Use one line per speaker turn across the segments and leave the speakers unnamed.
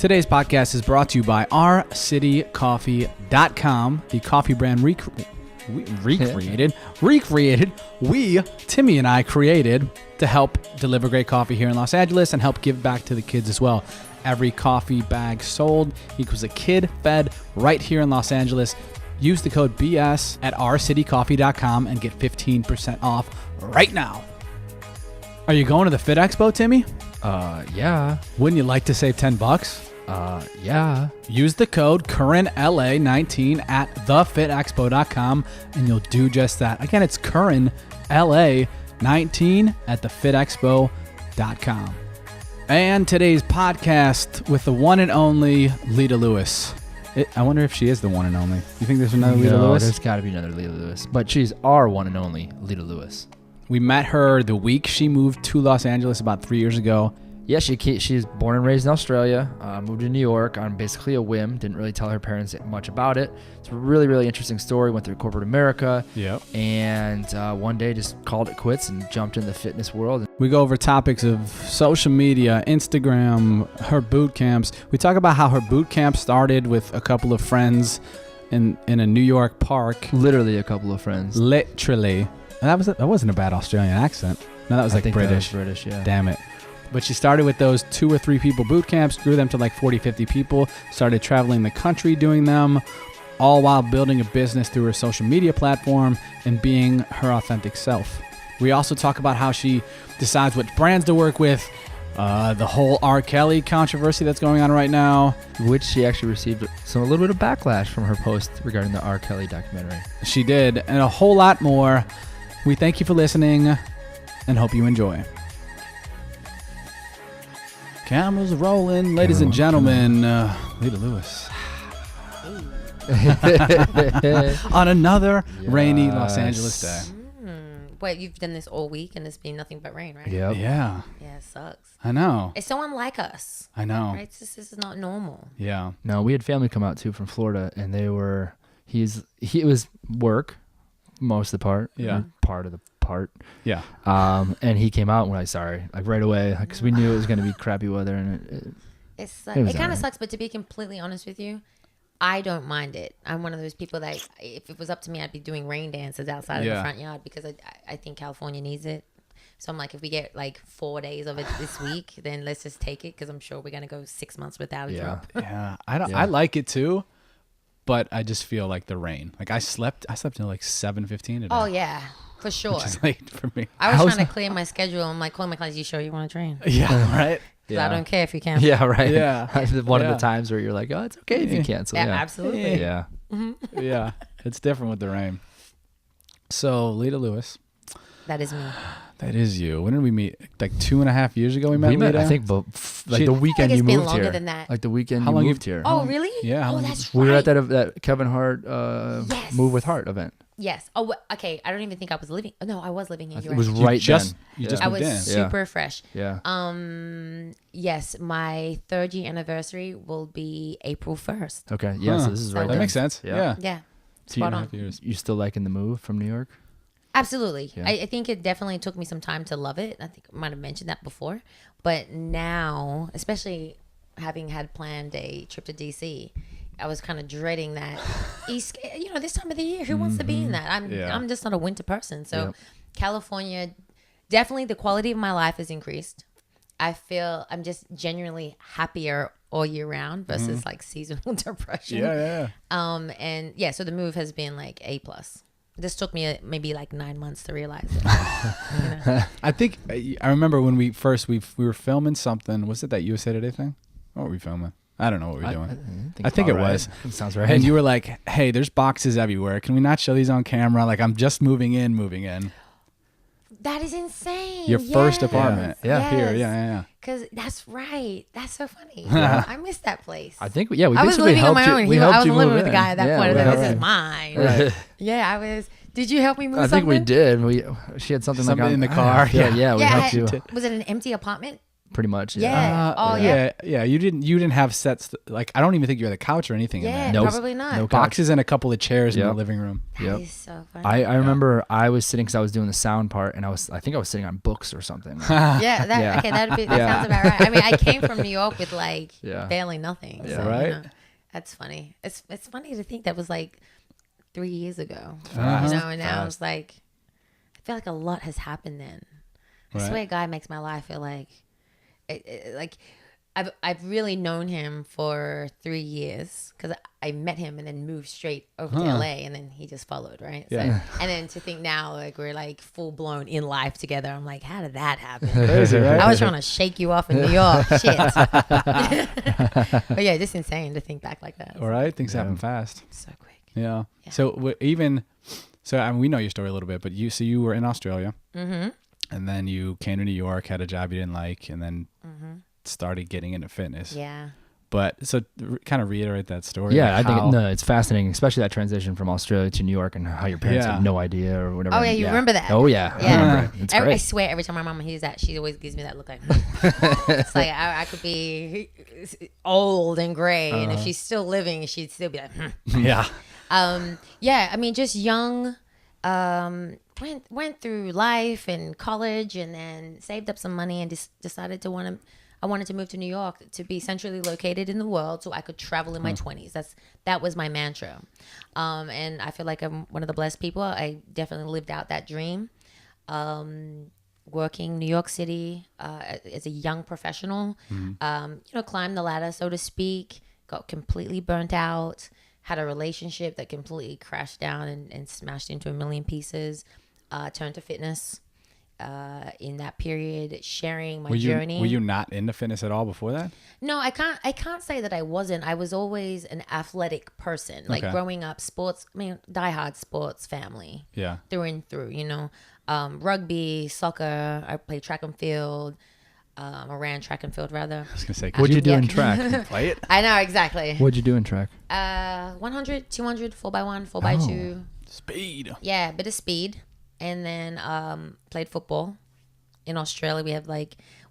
Today's podcast is brought to you by ourcitycoffee.com, the coffee brand recreated. Timmy and I created to help deliver great coffee here in Los Angeles and help give back to the kids as well. Every coffee bag sold equals a kid fed right here in Los Angeles. Use the code BS at ourcitycoffee.com and get 15% off right now. Are you going to the Fit Expo, Timmy?
Yeah.
Wouldn't you like to save $10?
Yeah.
Use the code CurranLA19 at thefitexpo.com and you'll do just that. Again, it's CurranLA19 at thefitexpo.com. And today's podcast with the one and only Lita Lewis. I wonder if she is the one and only. You think there's another Lita Lewis?
There's got to be another Lita Lewis. But she's our one and only Lita Lewis.
We met her the week she moved to Los Angeles about 3 years ago.
Yeah, she's born and raised in Australia, moved to New York on basically a whim, didn't really tell her parents much about it. It's a really, really interesting story, went through corporate America, and one day just called it quits and jumped in the fitness world.
We go over topics of social media, Instagram, her boot camps. We talk about how her boot camp started with a couple of friends in a New York park.
Literally a couple of friends.
Literally. And that wasn't a bad Australian accent. No, that was like British.
That was British, yeah.
Damn it. But she started with those 2 or 3 people boot camps, grew them to like 40, 50 people, started traveling the country doing them, all while building a business through her social media platform and being her authentic self. We also talk about how she decides what brands to work with, the whole R. Kelly controversy that's going on right now.
Which she actually received a little bit of backlash from her post regarding the R. Kelly documentary.
She did, and a whole lot more. We thank you for listening and hope you enjoy. Cameras rolling, ladies and gentlemen. Lita Lewis. On another rainy Los Angeles day.
Wait, you've done this all week and it's been nothing but rain, right?
Yep.
Yeah.
Yeah, it sucks.
I know.
It's so unlike us.
I know.
Right? This is not normal.
Yeah.
No, we had family come out too from Florida, and it was work most of the part.
Yeah.
Part of the part.
Yeah.
And he came out and we're like, sorry, like right away, because we knew it was going to be crappy weather, and
It kind of sucks, but to be completely honest with you, I don't mind it. I'm one of those people that if it was up to me, I'd be doing rain dances outside of the front yard because I think California needs it. So I'm like, if we get like 4 days of it this week, then let's just take it because I'm sure we're going to go 6 months without a drop.
Yeah. I like it too, but I just feel like the rain. Like I slept until like 7:15 today.
Oh, yeah. For sure.
Which is late for me.
I was trying to clear my schedule. I'm like, calling my clients, you sure you want to train?
Yeah, right?
Because I don't care if you can.
Yeah, right.
Yeah.
One of the times where you're like, oh, it's okay if you cancel.
Yeah,
Yeah,
absolutely.
Yeah.
Yeah. It's different with the rain. So, Lita Lewis.
That is me.
That is you. When did we meet? Like 2.5 years ago we met
We met,
Lita?
I think, like the weekend
it's
you
been
moved
longer
here.
than that.
Like the weekend
How
you
long
moved here.
Oh, really?
Yeah, how
Oh,
long
that's
We were
right.
at that Kevin Hart Move with Heart event.
Yes. Oh, okay. I don't even think I was living. No, I was living here.
It was
You
right
just
then.
I
moved
was
in.
super fresh.
Yeah.
Yes, my 3rd year anniversary will be April 1st.
Okay. Yeah. So this is right
That
then.
makes sense. Yeah.
Yeah.
So you-
Spot on.
Years.
You still liking the move from New York?
Absolutely.
Yeah.
I think it definitely took me some time to love it. I think I might have mentioned that before. But now, especially having had planned a trip to DC, I was kind of dreading that this time of the year, who wants to be in that? I'm just not a winter person. So California, definitely the quality of my life has increased. I feel I'm just genuinely happier all year round versus like seasonal depression.
Yeah.
And yeah, so the move has been like A+. This took me maybe like 9 months to realize it.
I think I remember when we were filming something. Was it that USA Today thing? What were we filming? I don't know what we were doing. I think it was.
It sounds right.
And you were like, "Hey, there's boxes everywhere. Can we not show these on camera? Like I'm just moving in."
That is insane.
Your first apartment.
Yeah.
Here. Yeah.
Because that's right. That's so funny. I miss that place.
I think, we
I was
basically
living on
helped
my
you.
own.
We
I
helped
was
you
living
move
with the
in.
guy at that
Yeah,
point.
we
This
helped
is
you.
mine.
Right.
Yeah, I was. Did you help me move
I
something?
think we did. She had something
Something
like
in the car.
Yeah, we helped you.
Was it an empty apartment?
pretty much.
Yeah. You didn't have sets. Like, I don't even think you had a couch or anything in there.
Yeah, probably not.
No
boxes and a couple of chairs in the living room.
That is so funny.
I remember I was sitting, because I was doing the sound part, and I think I was sitting on books or something.
Okay, that sounds about right. I mean, I came from New York with like barely nothing.
Yeah.
So,
right.
you know, that's funny. It's funny to think that was like 3 years ago.
Fast.
You know, and now it's like, I feel like a lot has happened then. I swear God makes my life feel like, like I've really known him for 3 years, because I met him and then moved straight over to LA, and then he just followed, right?
Yeah.
So, and then to think now, like, we're like full blown in life together. I'm like, how did that happen?
Crazy, right?
I was trying to shake you off in New York. Shit. But yeah, just insane to think back like that.
All right. Things happen fast.
So quick.
Yeah. So I mean, we know your story a little bit, but you were in Australia, and then you came to New York, had a job you didn't like, and then started getting into fitness.
Yeah.
But so kind of reiterate that story.
Yeah, I think it's fascinating, especially that transition from Australia to New York, and how your parents had no idea or whatever.
Oh yeah, you remember that?
Oh yeah, I remember it. It's great.
I swear, every time my mama hears that, she always gives me that look like, it's like I could be old and gray, and if she's still living, she'd still be like,
Yeah.
Yeah. I mean, just young. Went through life and college, and then saved up some money and decided I wanted to move to New York, to be centrally located in the world, so I could travel in my 20s. That was my mantra. And I feel like I'm one of the blessed people. I definitely lived out that dream. Working New York City as a young professional, climbed the ladder, so to speak, got completely burnt out, had a relationship that completely crashed down and smashed into a million pieces, turned to fitness. In that period, sharing my journey.
Were you not into fitness at all before that?
No, I can't say that I wasn't. I was always an athletic person. Like growing up, sports. I mean, diehard sports family. Yeah. Through and through. You know, rugby, soccer. I played track and field. I ran track and field rather.
I was gonna say,
what'd you do in track?
Play it.
I know exactly.
What'd you do in track?
100, 200, 4x1, 4x2.
Speed.
Yeah, a bit of speed. And then played football. In Australia, we have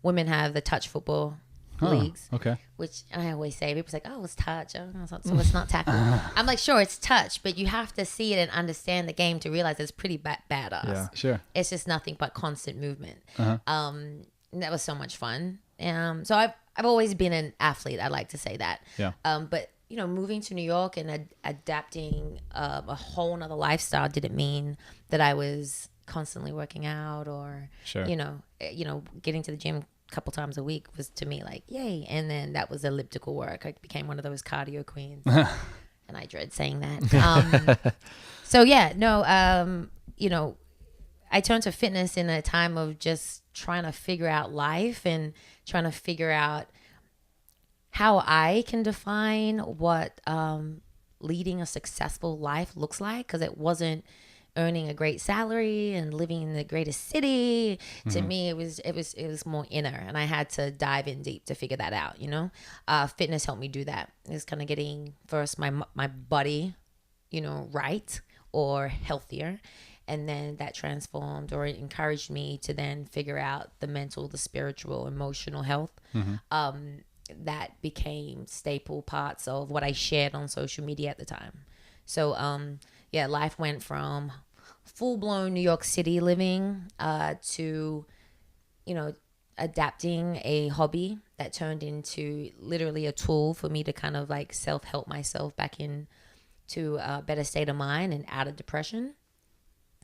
women have the touch football leagues. Okay. Which I always say, people's like, oh, it's touch. Oh, so it's not tackle. I'm like, sure, it's touch, but you have to see it and understand the game to realize it's pretty badass. Yeah, sure. It's just nothing but constant movement. And that was so much fun. So I've always been an athlete. I like to say that. Yeah. But moving to New York and adapting a whole nother lifestyle didn't mean that I was constantly working out or, getting to the gym a couple times a week was to me like, yay. And then that was elliptical work. I became one of those cardio queens. And I dread saying that. I turned to fitness in a time of just trying to figure out life and trying to figure out how I can define what leading a successful life looks like, because it wasn't earning a great salary and living in the greatest city. To me, it was more inner, and I had to dive in deep to figure that out. Fitness helped me do that. It's kind of getting first my body, right or healthier, and then that transformed or encouraged me to then figure out the mental, the spiritual, emotional health. That became staple parts of what I shared on social media at the time. So, life went from full-blown New York City living to, adapting a hobby that turned into literally a tool for me to kind of self-help myself back into a better state of mind and out of depression.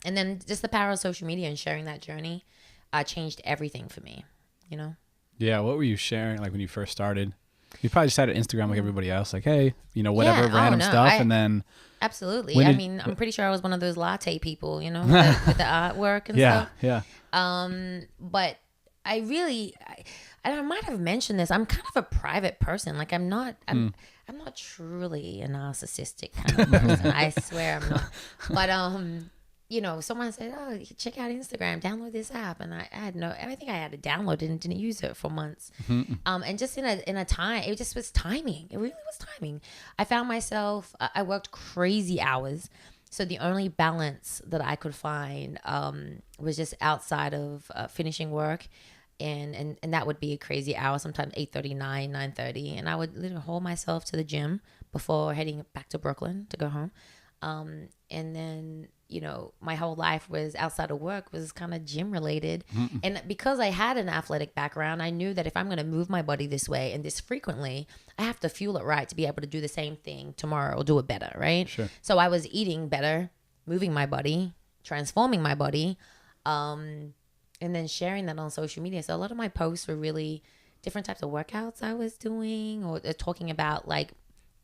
And then just the power of social media and sharing that journey changed everything for me,
Yeah, what were you sharing when you first started? You probably just had an Instagram like everybody else, hey, whatever, random stuff, and then...
Absolutely. I'm pretty sure I was one of those latte people, with the artwork and stuff. Yeah. But I might have mentioned this. I'm kind of a private person. I'm not truly a narcissistic kind of person. I swear I'm not. But someone said, oh, check out Instagram, download this app. And I think I had to download it and didn't use it for months. And just in a time, it just was timing. It really was timing. I found myself, I worked crazy hours. So the only balance that I could find was just outside of finishing work and that would be a crazy hour, sometimes 8:39, 9:30, and I would literally haul myself to the gym before heading back to Brooklyn to go home. And then, you know, my whole life was outside of work was kind of gym related. And because I had an athletic background, I knew that if I'm going to move my body this way and this frequently, I have to fuel it right to be able to do the same thing tomorrow or do it better, right?
Sure.
So I was eating better, moving my body, transforming my body, and then sharing that on social media. So a lot of my posts were really different types of workouts I was doing, or talking about, like,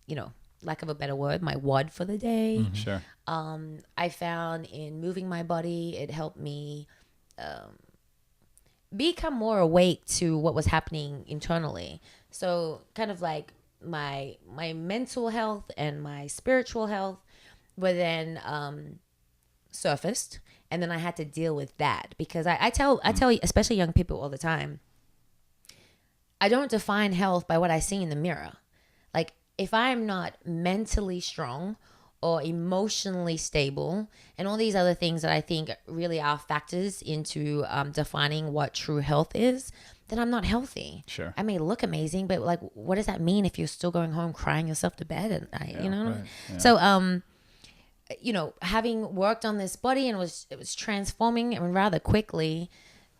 you know, lack of a better word, my WOD for the day.
Sure.
I found in moving my body, it helped me become more awake to what was happening internally. So kind of like my mental health and my spiritual health were then surfaced, and then I had to deal with that, because I tell especially young people all the time, I don't define health by what I see in the mirror. Like, if I'm not mentally strong or emotionally stable and all these other things that I think really are factors into defining what true health is, then I'm not healthy.
Sure.
I may look amazing, but like, what does that mean if you're still going home crying yourself to bed at night? You know?
Right. Yeah.
So, you know, having worked on this body and it was transforming and rather quickly,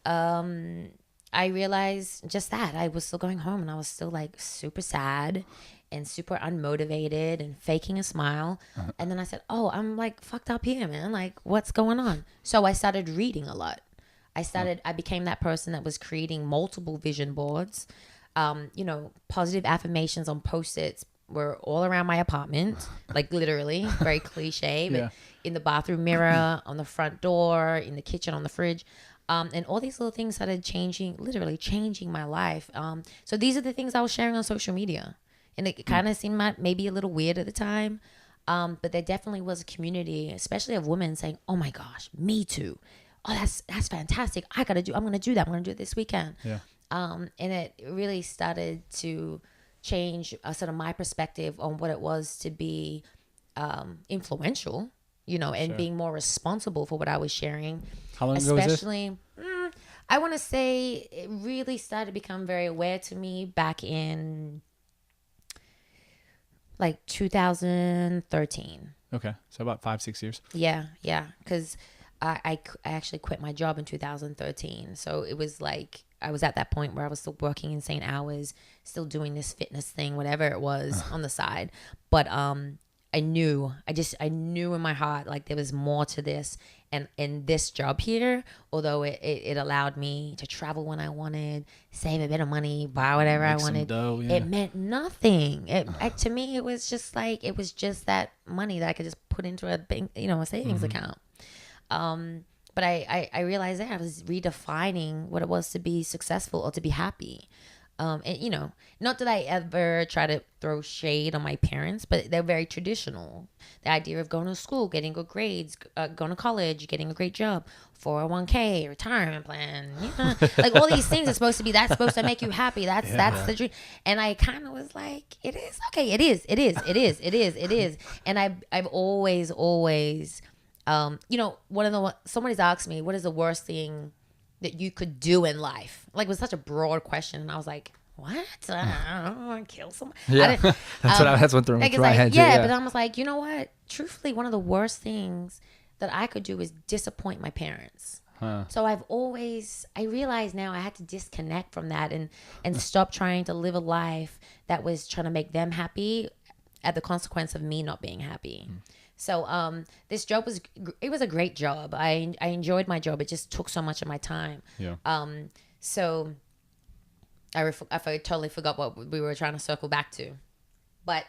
I realized just that I was still going home and I was still like super sad and super unmotivated and faking a smile. And then I said, oh, I'm like fucked up here, man. Like, what's going on? So I started reading a lot. I became that person that was creating multiple vision boards. You know, positive affirmations on Post-its were all around my apartment, like literally, very cliche, but in the bathroom mirror, on the front door, in the kitchen, on the fridge. And all these little things started literally changing my life. So these are the things I was sharing on social media. And it kind of seemed maybe a little weird at the time. But there definitely was a community, especially of women, saying, oh my gosh, me too. Oh, that's fantastic. I'm going to do that. I'm going to do it this weekend.
Yeah.
And it really started to change sort of my perspective on what it was to be influential, you know, and being more responsible for what I was sharing.
How long ago was this?
Especially, I want to say it really started to become very aware to me back in like 2013.
Okay. So about 5-6 years.
Yeah. Because I actually quit my job in 2013. So it was like I was at that point where I was still working insane hours, still doing this fitness thing, whatever it was on the side. But I knew in my heart, like, there was more to this. And in this job here, although it allowed me to travel when I wanted, save a bit of money, buy whatever I wanted, it meant nothing. To me, it was just that money that I could just put into a bank, you know, a savings account. But I realized that I was redefining what it was to be successful or to be happy. And, you know, not that I ever try to throw shade on my parents, but they're very traditional. The idea of going to school, getting good grades, going to college, getting a great job, 401k, retirement plan, you know, like all these things are supposed to make you happy. That's the dream. And I kind of was like, it is. Okay, it is. And I've always, you know, somebody's asked me, what is the worst thing that you could do in life? Like, it was such a broad question, and I was like, what? I don't want to kill someone.
Yeah, that's what threw my head.
Yeah, but I was like, you know what? Truthfully, one of the worst things that I could do is disappoint my parents. So I realized now I had to disconnect from that and stop trying to live a life that was trying to make them happy at the consequence of me not being happy. So this job was a great job. I enjoyed my job. It just took so much of my time. Yeah. So I totally forgot what we were trying to circle back to, but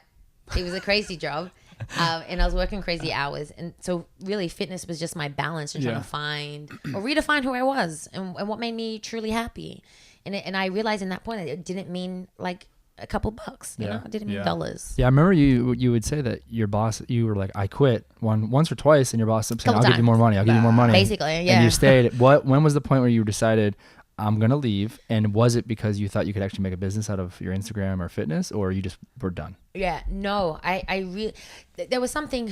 it was a crazy job, and I was working crazy hours. And so really, fitness was just my balance and trying to find or redefine who I was and what made me truly happy. And I realized in that point that it didn't mean like a couple bucks, you know, it didn't mean dollars.
Yeah, I remember you would say that your boss, you were like, I quit once or twice, and your boss said, I'll give you more money.
Basically, yeah.
And you stayed. When was the point where you decided, I'm going to leave? And was it because you thought you could actually make a business out of your Instagram or fitness, or you just were done?
Yeah, no, I really, there was something,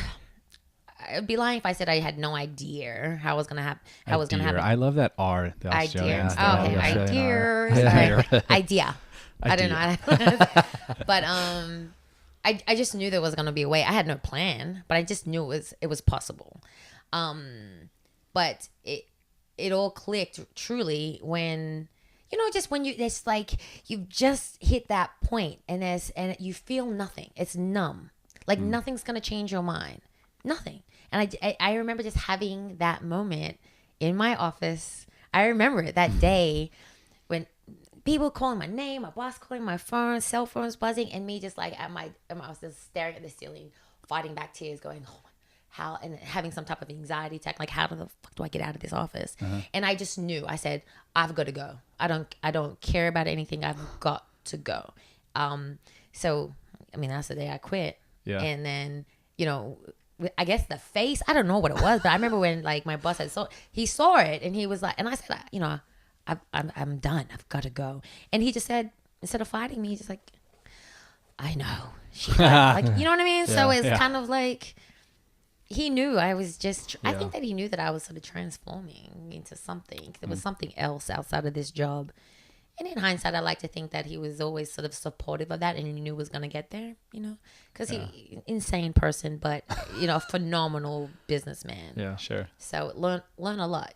I'd be lying if I said I had no idea how it was gonna happen. How it was gonna happen.
I love that R. The Australian style.
Okay,
Australian
idea.
R.
Idea. I don't know. But I just knew there was gonna be a way. I had no plan, but I just knew it was possible. But it all clicked truly when, just when it's like you've just hit that point and you feel nothing. It's numb. Like nothing's gonna change your mind. Nothing. And I remember just having that moment in my office. I remember it that day when people calling my name, my boss calling my phone, cell phones buzzing, and me just like I was just staring at the ceiling, fighting back tears, going, oh, how, and having some type of anxiety attack, like how the fuck do I get out of this office? And I just knew. I said, I've got to go. I don't care about anything. I've got to go. So I mean, that's the day I quit. Yeah. And then I guess the face, I don't know what it was, but I remember when like my boss he saw it and he was like, and I said, I'm done. I've got to go. And he just said, instead of fighting me, he's just like, I know. Like, you know what I mean? Yeah, so it's kind of like, he knew I was just, I think that he knew that I was sort of transforming into something. There was something else outside of this job. And in hindsight, I like to think that he was always sort of supportive of that and he knew it was going to get there, because he insane person, but, a phenomenal businessman.
Yeah, sure.
So learn a lot,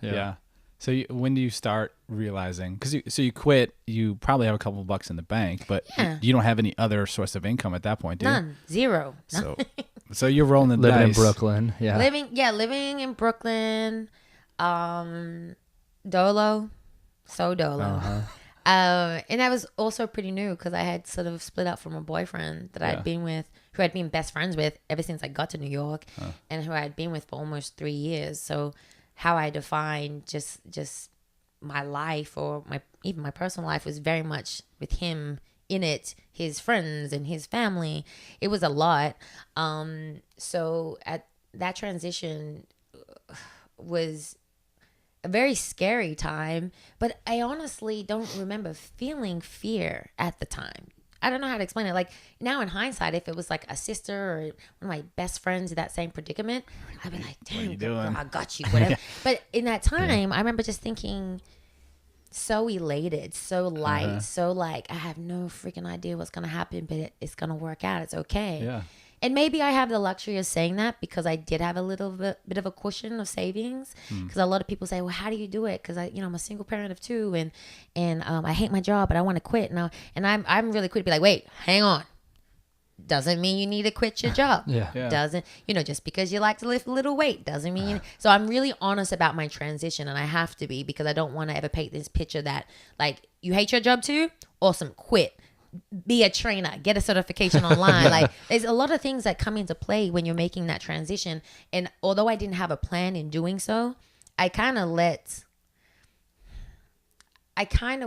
Yeah. So when do you start realizing, because you quit, you probably have a couple of bucks in the bank, but you don't have any other source of income at that point, do you?
None. Zero.
So you're rolling the
living
dice.
In Brooklyn. Yeah.
Living in Brooklyn. Dolo. So dolo. Uh-huh. And that was also pretty new because I had sort of split up from a boyfriend that I'd been with, who I'd been best friends with ever since I got to New York, and who I'd been with for almost 3 years. So how I defined just my life or even my personal life was very much with him in it, his friends and his family. It was a lot. So at that transition was a very scary time, but I honestly don't remember feeling fear at the time. I don't know how to explain it. Like now in hindsight, if it was like a sister or one of my best friends in that same predicament, I'd be like, damn, girl, I got you, whatever. But in that time, I remember just thinking so elated, so light, so like, I have no freaking idea what's going to happen, but it's going to work out. It's okay. Yeah. And maybe I have the luxury of saying that because I did have a little bit of a cushion of savings. Because a lot of people say, well, how do you do it? Because I'm a single parent of 2 and I hate my job, but I want to quit. And I'm really quick to be like, wait, hang on. Doesn't mean you need to quit your job. Doesn't, just because you like to lift a little weight doesn't mean so I'm really honest about my transition, and I have to be because I don't want to ever paint this picture that like, you hate your job too? Awesome, quit. Be a trainer, get a certification online. Like there's a lot of things that come into play when you're making that transition. And although I didn't have a plan in doing so, I kind of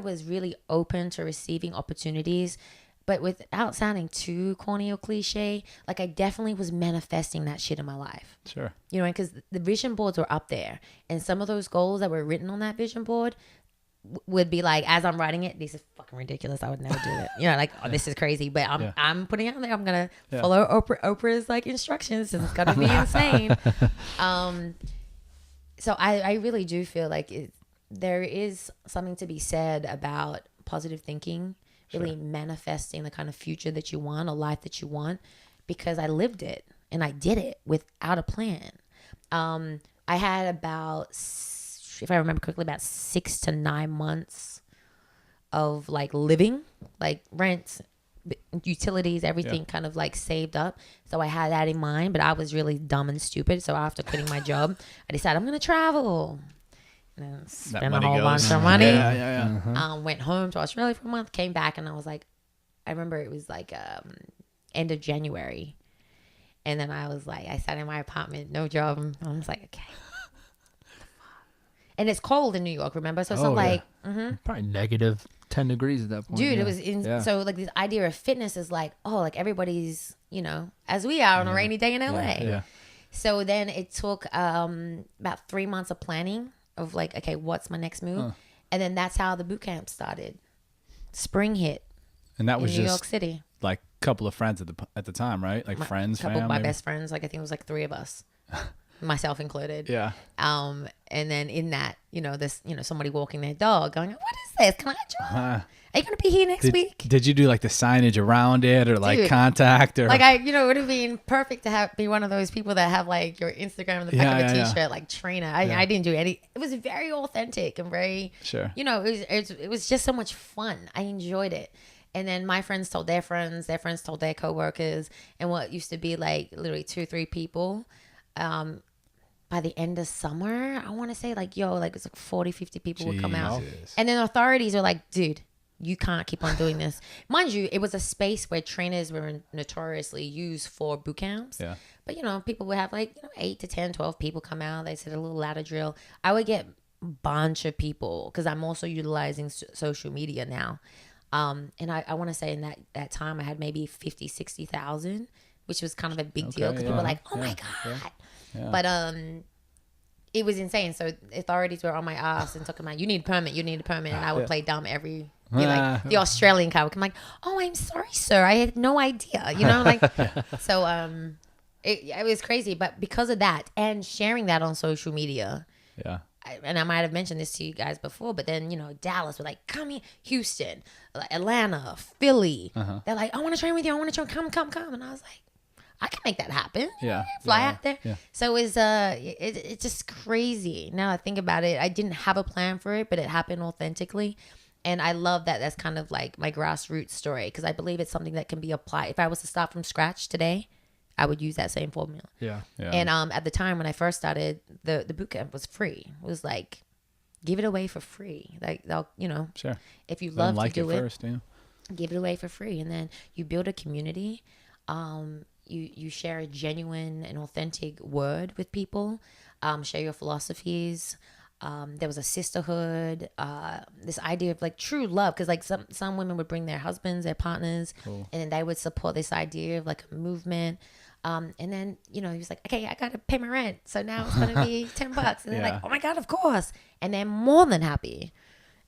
was really open to receiving opportunities, but without sounding too corny or cliche, like I definitely was manifesting that shit in my life.
Sure.
Because the vision boards were up there, and some of those goals that were written on that vision board would be like, as I'm writing it, this is fucking ridiculous. I would never do it. Like, oh, this is crazy. But I'm putting it out there. I'm gonna follow Oprah's like instructions, and it's gotta be insane. So I really do feel like there is something to be said about positive thinking, really manifesting the kind of future that you want, a life that you want, because I lived it and I did it without a plan. I had about, if I remember correctly, about 6 to 9 months of like living, like rent, utilities, everything kind of like saved up. So I had that in mind, but I was really dumb and stupid. So after quitting my job, I decided I'm going to travel. And spent a whole bunch of money. Went home to Australia for a month, came back, and I was like, I remember it was like end of January. And then I was like, I sat in my apartment, no job. I was like, okay. And it's cold in New York, remember? So it's not like...
Probably negative 10 degrees at that point.
Dude, it was... So like this idea of fitness is like, oh, like everybody's, as we are on a rainy day in LA. Yeah. So then it took about 3 months of planning of like, okay, what's my next move? And then that's how the boot camp started. Spring hit.
And that was
in
just...
New York City.
Like a couple of friends at the time, right? Like friends,
couple
fam,
of my
maybe?
best friends. Like I think it was like 3 of us. myself included.
Yeah.
And then in that, this, somebody walking their dog going, what is this? Can I join? Are you going to be here next week?
Did you do like the signage around it or like contact or
like it would have been perfect to be one of those people that have like your Instagram in the back of a t-shirt, like trainer. I didn't do any. It was very authentic and very, it was just so much fun. I enjoyed it. And then my friends told their friends told their coworkers, and what used to be like literally 2-3 people, by the end of summer, I want to say like, it's like 40-50 people would come out. And then authorities are like, dude, you can't keep on doing this. Mind you, it was a space where trainers were notoriously used for boot camps. Yeah. But, people would have like 8 to 10, 12 people come out. They said a little ladder drill. I would get a bunch of people because I'm also utilizing social media now. And I want to say in that time I had maybe 50, 60,000, which was kind of a big deal because people were like, oh my God. Yeah. But it was insane. So authorities were on my ass and talking about, you need a permit. And I would play dumb like the Australian guy would come like, oh, I'm sorry, sir. I had no idea, So it was crazy. But because of that and sharing that on social media. Yeah. And I might have mentioned this to you guys before, but then, Dallas were like, come here, Houston, Atlanta, Philly. They're like, I want to train with you. I want to train. Come. And I was like, I can make that happen. Yeah. Fly out there. Yeah. So it's just crazy. Now I think about it, I didn't have a plan for it, but it happened authentically. And I love that. That's kind of like my grassroots story because I believe it's something that can be applied. If I was to start from scratch today, I would use that same formula. Yeah. And at the time when I first started, the boot camp was free. It was like, give it away for free. Like they'll, sure. If you love to do it, first, give it away for free. And then you build a community. You share a genuine and authentic word with people. Share your philosophies. There was a sisterhood, this idea of like true love. Cause like some women would bring their husbands, their partners, and then they would support this idea of like a movement. And then, he was like, okay, I got to pay my rent. So now it's going to be $10. And they're like, oh my God, of course. And they're more than happy.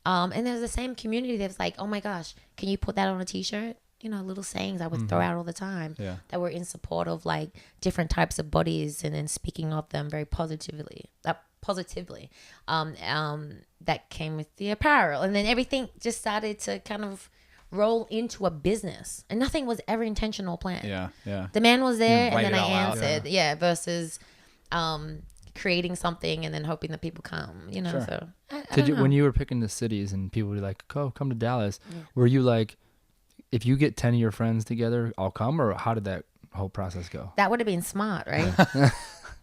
And there's the same community that's like, oh my gosh, can you put that on a t-shirt? Little sayings I would throw out all the time that were in support of like different types of bodies and then speaking of them very positively. That came with the apparel. And then everything just started to kind of roll into a business. And nothing was ever intentional or planned. Yeah. The man was there and then I answered. Yeah. Versus creating something and then hoping that people come, Sure. So I don't know.
When you were picking the cities and people were like, oh, come to Dallas, were you like, if you get 10 of your friends together, I'll come? Or how did that whole process go?
That would have been smart, right?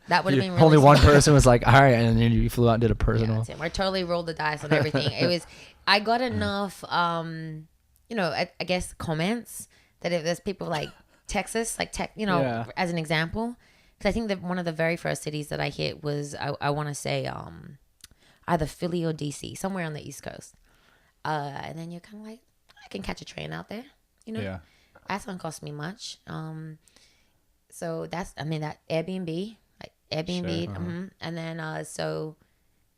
That would have been really
only
smart.
one person was like, all right, and then you flew out and did a personal.
Yeah, I totally rolled the dice on everything. I got enough, I guess comments that if there's people like Texas, as an example. Because I think that one of the very first cities that I hit was, I want to say either Philly or DC, somewhere on the East Coast. And then you're kind of like, I can catch a train out there, Yeah. That's going to cost me much. So that Airbnb, sure. And then so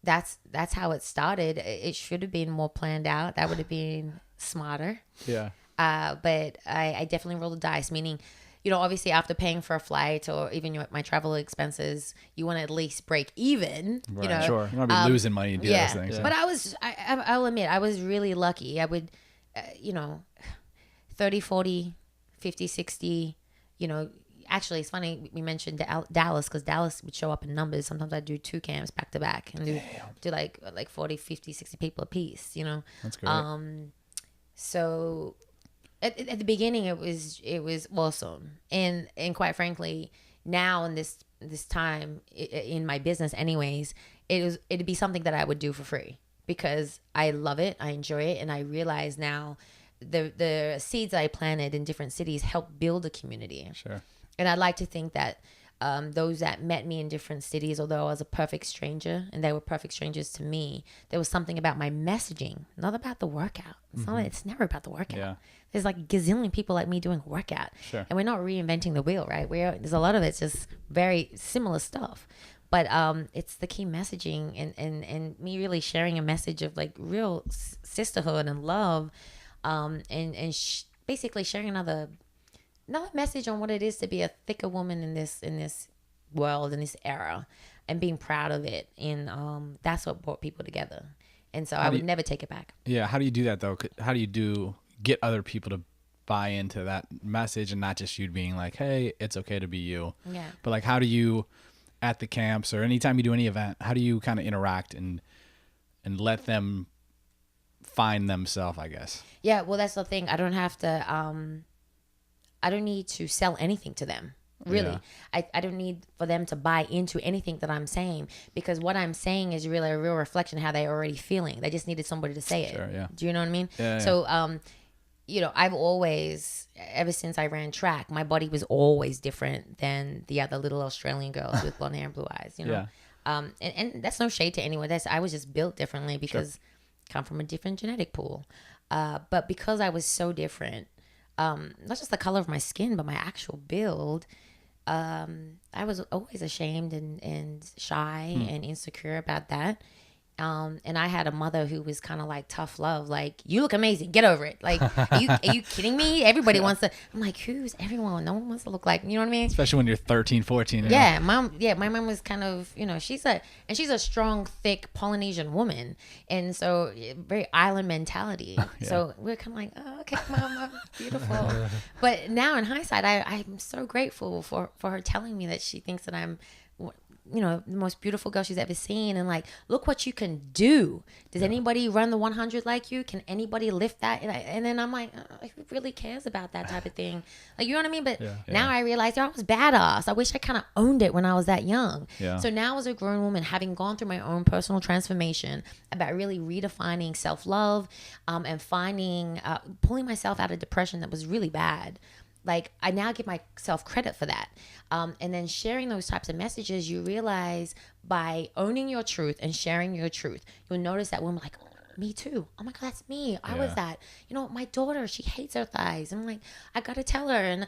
that's how it started. It should have been more planned out. That would have been smarter. Yeah. But I definitely rolled the dice, meaning, obviously after paying for a flight or even my travel expenses, you want to at least break even.
Right. Sure. You want to be losing money and do those things.
Yeah. But I'll admit, I was really lucky. I would, 30, 40, 50, 60, actually it's funny we mentioned Dallas because Dallas would show up in numbers. Sometimes I do 2 camps back to back and do like 40, 50, 60 people a piece,
That's great.
So at the beginning it was awesome. And quite frankly, now in this time in my business anyways, it'd be something that I would do for free because I love it, I enjoy it, and I realize now the seeds that I planted in different cities help build a community. Sure. And I'd like to think that those that met me in different cities, although I was a perfect stranger and they were perfect strangers to me, there was something about my messaging, not about the workout. It's never about the workout. Yeah. There's like a gazillion people like me doing a workout. Sure. And we're not reinventing the wheel, right? There's a lot of it's just very similar stuff. But it's the key messaging and me really sharing a message of like real sisterhood and love, and basically sharing another message on what it is to be a thicker woman in this world in this era and being proud of it. And that's what brought people together. And so I would never take it back.
Yeah. How do you do that though? How do you get other people to buy into that message and not just you being like, hey, it's okay to be you.
Yeah.
But like, how do you at the camps or anytime you do any event, how do you kind of interact and let them find themselves, I guess?
Yeah. Well, that's the thing. I don't have to, I don't need to sell anything to them. Really. Yeah. I don't need for them to buy into anything that I'm saying, because what I'm saying is really a real reflection of how they're already feeling. They just needed somebody to say it.
Sure, yeah.
Do you know what I mean?
Yeah,
so, you know, I've always, ever since I ran track, my body was always different than the other little Australian girls with blonde hair and blue eyes, you know? Yeah. And that's no shade to anyone. I was just built differently because I come from a different genetic pool. But because I was so different, not just the color of my skin, but my actual build, I was always ashamed and shy and insecure about that. And I had a mother who was kind of like tough love, like, you look amazing, get over it. Like, are you kidding me? Everybody wants to. I'm like, who's everyone? No one wants to look like, you know what I mean?
Especially when you're 13, 14.
Yeah, my mom was kind of, you know, she's a strong, thick Polynesian woman, and so very island mentality. Yeah. So we're kind of like, oh, okay, mom, beautiful. But now in hindsight, I'm so grateful for her telling me that she thinks that I'm, you know, the most beautiful girl she's ever seen, and like, look what you can do. Does anybody run the 100 like you? Can anybody lift that? And then I'm like, who really cares about that type of thing? Like, you know what I mean? But now I realize, I was badass. I wish I kind of owned it when I was that young. Yeah. So now as a grown woman, having gone through my own personal transformation about really redefining self-love, and finding, pulling myself out of depression that was really bad. Like, I now give myself credit for that. And then sharing those types of messages, you realize by owning your truth and sharing your truth, you'll notice that women are like, oh, me too. Oh my God, that's me. I was that. You know, my daughter, she hates her thighs. I'm like, I got to tell her. And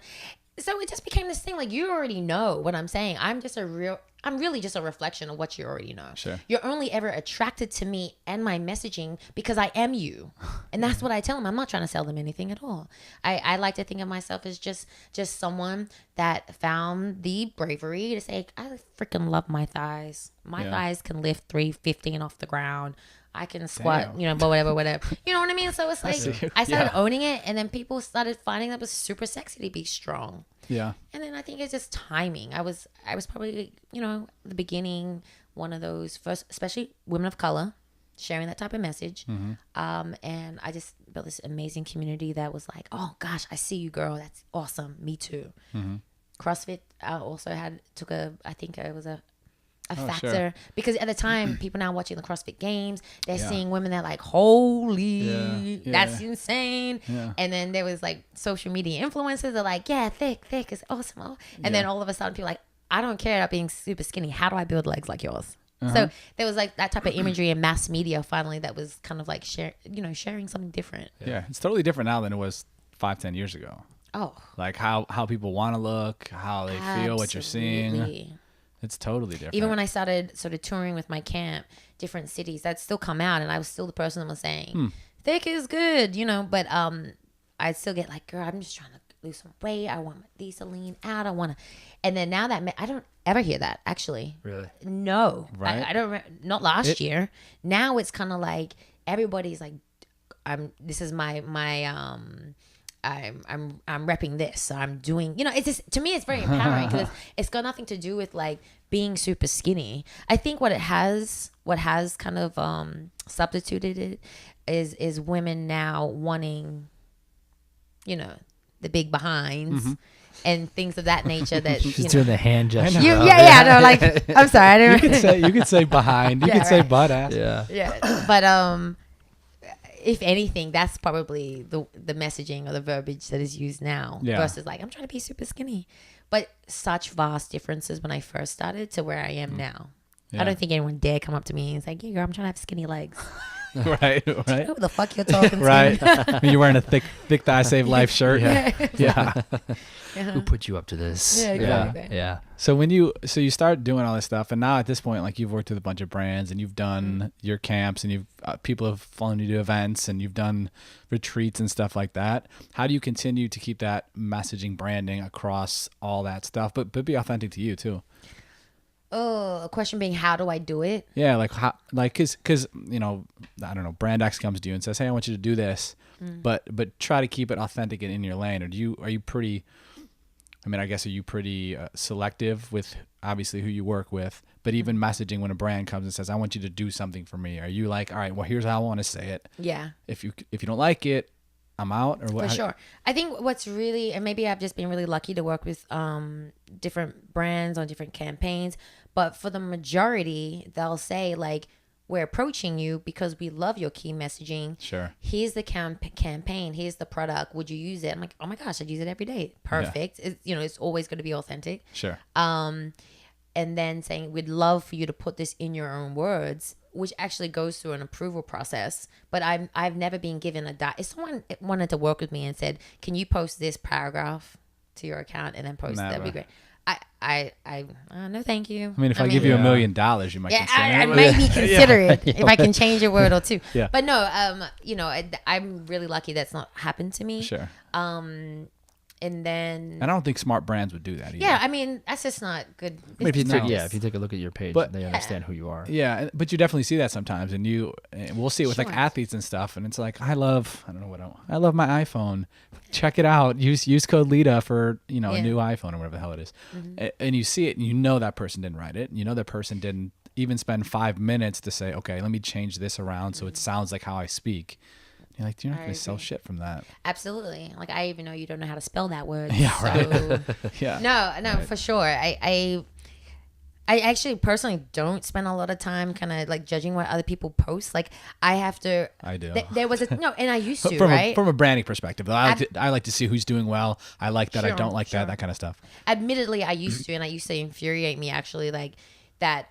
so it just became this thing, like, you already know what I'm saying. I'm really just a reflection of what you already know.
Sure.
You're only ever attracted to me and my messaging because I am you. And that's what I tell them. I'm not trying to sell them anything at all. I like to think of myself as just someone that found the bravery to say, I freaking love my thighs. My thighs can lift 315 off the ground. I can squat, you know, but whatever. You know what I mean? So it's like, I started owning it, and then people started finding that it was super sexy to be strong. Yeah. And then I think it's just timing. I was probably, you know, the beginning, one of those first, especially women of color, sharing that type of message. Mm-hmm. And I just built this amazing community that was like, oh gosh, I see you, girl. That's awesome. Me too. Mm-hmm. CrossFit also took a factor, sure. Because at the time, people now watching the CrossFit Games, they're seeing women that like, holy, that's insane. Yeah. And then there was like social media influencers that are like, thick is awesome. And then all of a sudden people are like, I don't care about being super skinny. How do I build legs like yours? Uh-huh. So there was like that type of imagery in mass media finally that was kind of like sharing something different.
Yeah, it's totally different now than it was 5-10 years ago.
Oh.
Like how people want to look, how they feel, what you're seeing. It's totally different.
Even when I started sort of touring with my camp, different cities, that'd still come out, and I was still the person that was saying, thick is good, you know, but I'd still get like, girl, I'm just trying to lose some weight. I want these to lean out. I want to, and then now that, I don't ever hear that, actually.
Really?
No. Right? I don't, not last year. Now it's kind of like, everybody's like, this is my I'm repping this. So I'm doing, you know, it's just, to me, it's very empowering because it's got nothing to do with like being super skinny. I think what has kind of substituted it is women now wanting, you know, the big behinds and things of that nature. That
she's doing the hand gesture.
No, like, I'm sorry, I didn't.
You could say behind. You could say butt ass.
Yeah. But if anything, that's probably the messaging or the verbiage that is used now versus like, I'm trying to be super skinny. But such vast differences when I first started to where I am now. Yeah. I don't think anyone dare come up to me and say, yeah, girl, I'm trying to have skinny legs.
Right.
Who the fuck you're talking to?
Right. You're wearing a thick thigh save life shirt. Yeah.
Who put you up to this?
Yeah, exactly.
Yeah.
So you start doing all this stuff, and now at this point, like, you've worked with a bunch of brands, and you've done your camps, and you've people have flown you to events, and you've done retreats and stuff like that. How do you continue to keep that messaging, branding across all that stuff, but be authentic to you too?
A question being, how do I do it?
Yeah, like how, like because I don't know, brand X comes to you and says, hey, I want you to do this, but try to keep it authentic and in your lane. Or are you pretty? I mean, I guess, are you pretty selective with obviously who you work with, but even messaging when a brand comes and says, I want you to do something for me. Are you like, all right, well, here's how I want to say it.
Yeah.
If you don't like it, I'm out, or what?
For sure. I think what's really, and maybe I've just been really lucky to work with different brands on different campaigns, but for the majority, they'll say like, we're approaching you because we love your key messaging.
Sure.
Here's the campaign. Here's the product. Would you use it? I'm like, oh my gosh, I'd use it every day. Perfect. Yeah. It's always going to be authentic.
Sure.
And then saying, we'd love for you to put this in your own words, which actually goes through an approval process. But I've never been given if someone wanted to work with me and said, can you post this paragraph to your account and then post it? That'd be great. No, thank you.
I mean, if I give you $1 million, you might consider it.
I maybe consider it if I can change a word or two.
Yeah.
But no, I'm really lucky that's not happened to me.
Sure.
And then,
I don't think smart brands would do that either.
yeah, I mean, that's just not good.
If you
No.
if you take a look at your page,
But-
they understand who you are.
Yeah, but you definitely see that sometimes, and we'll see it with like
Sure.
athletes and stuff, and it's like, I love my iPhone. Check it out. Use code Lita for a new iPhone or whatever the hell it is, and you see it, and you know that person didn't write it. You know that person didn't even spend 5 minutes to say, okay, let me change this around so it sounds like how I speak. You're like, you're not going to sell shit from that.
Absolutely. Like, I even know you don't know how to spell that word.
Yeah,
so.
right. Yeah.
No,
Right.
for sure. I actually personally don't spend a lot of time kind of like judging what other people post. Like, I have to.
I do.
There was and I used to,
from
right?
from a branding perspective, though, I like to see who's doing well. I like that. I
Sure,
don't like
sure.
that kind of stuff.
Admittedly, I used to, and I used to infuriate me actually, like that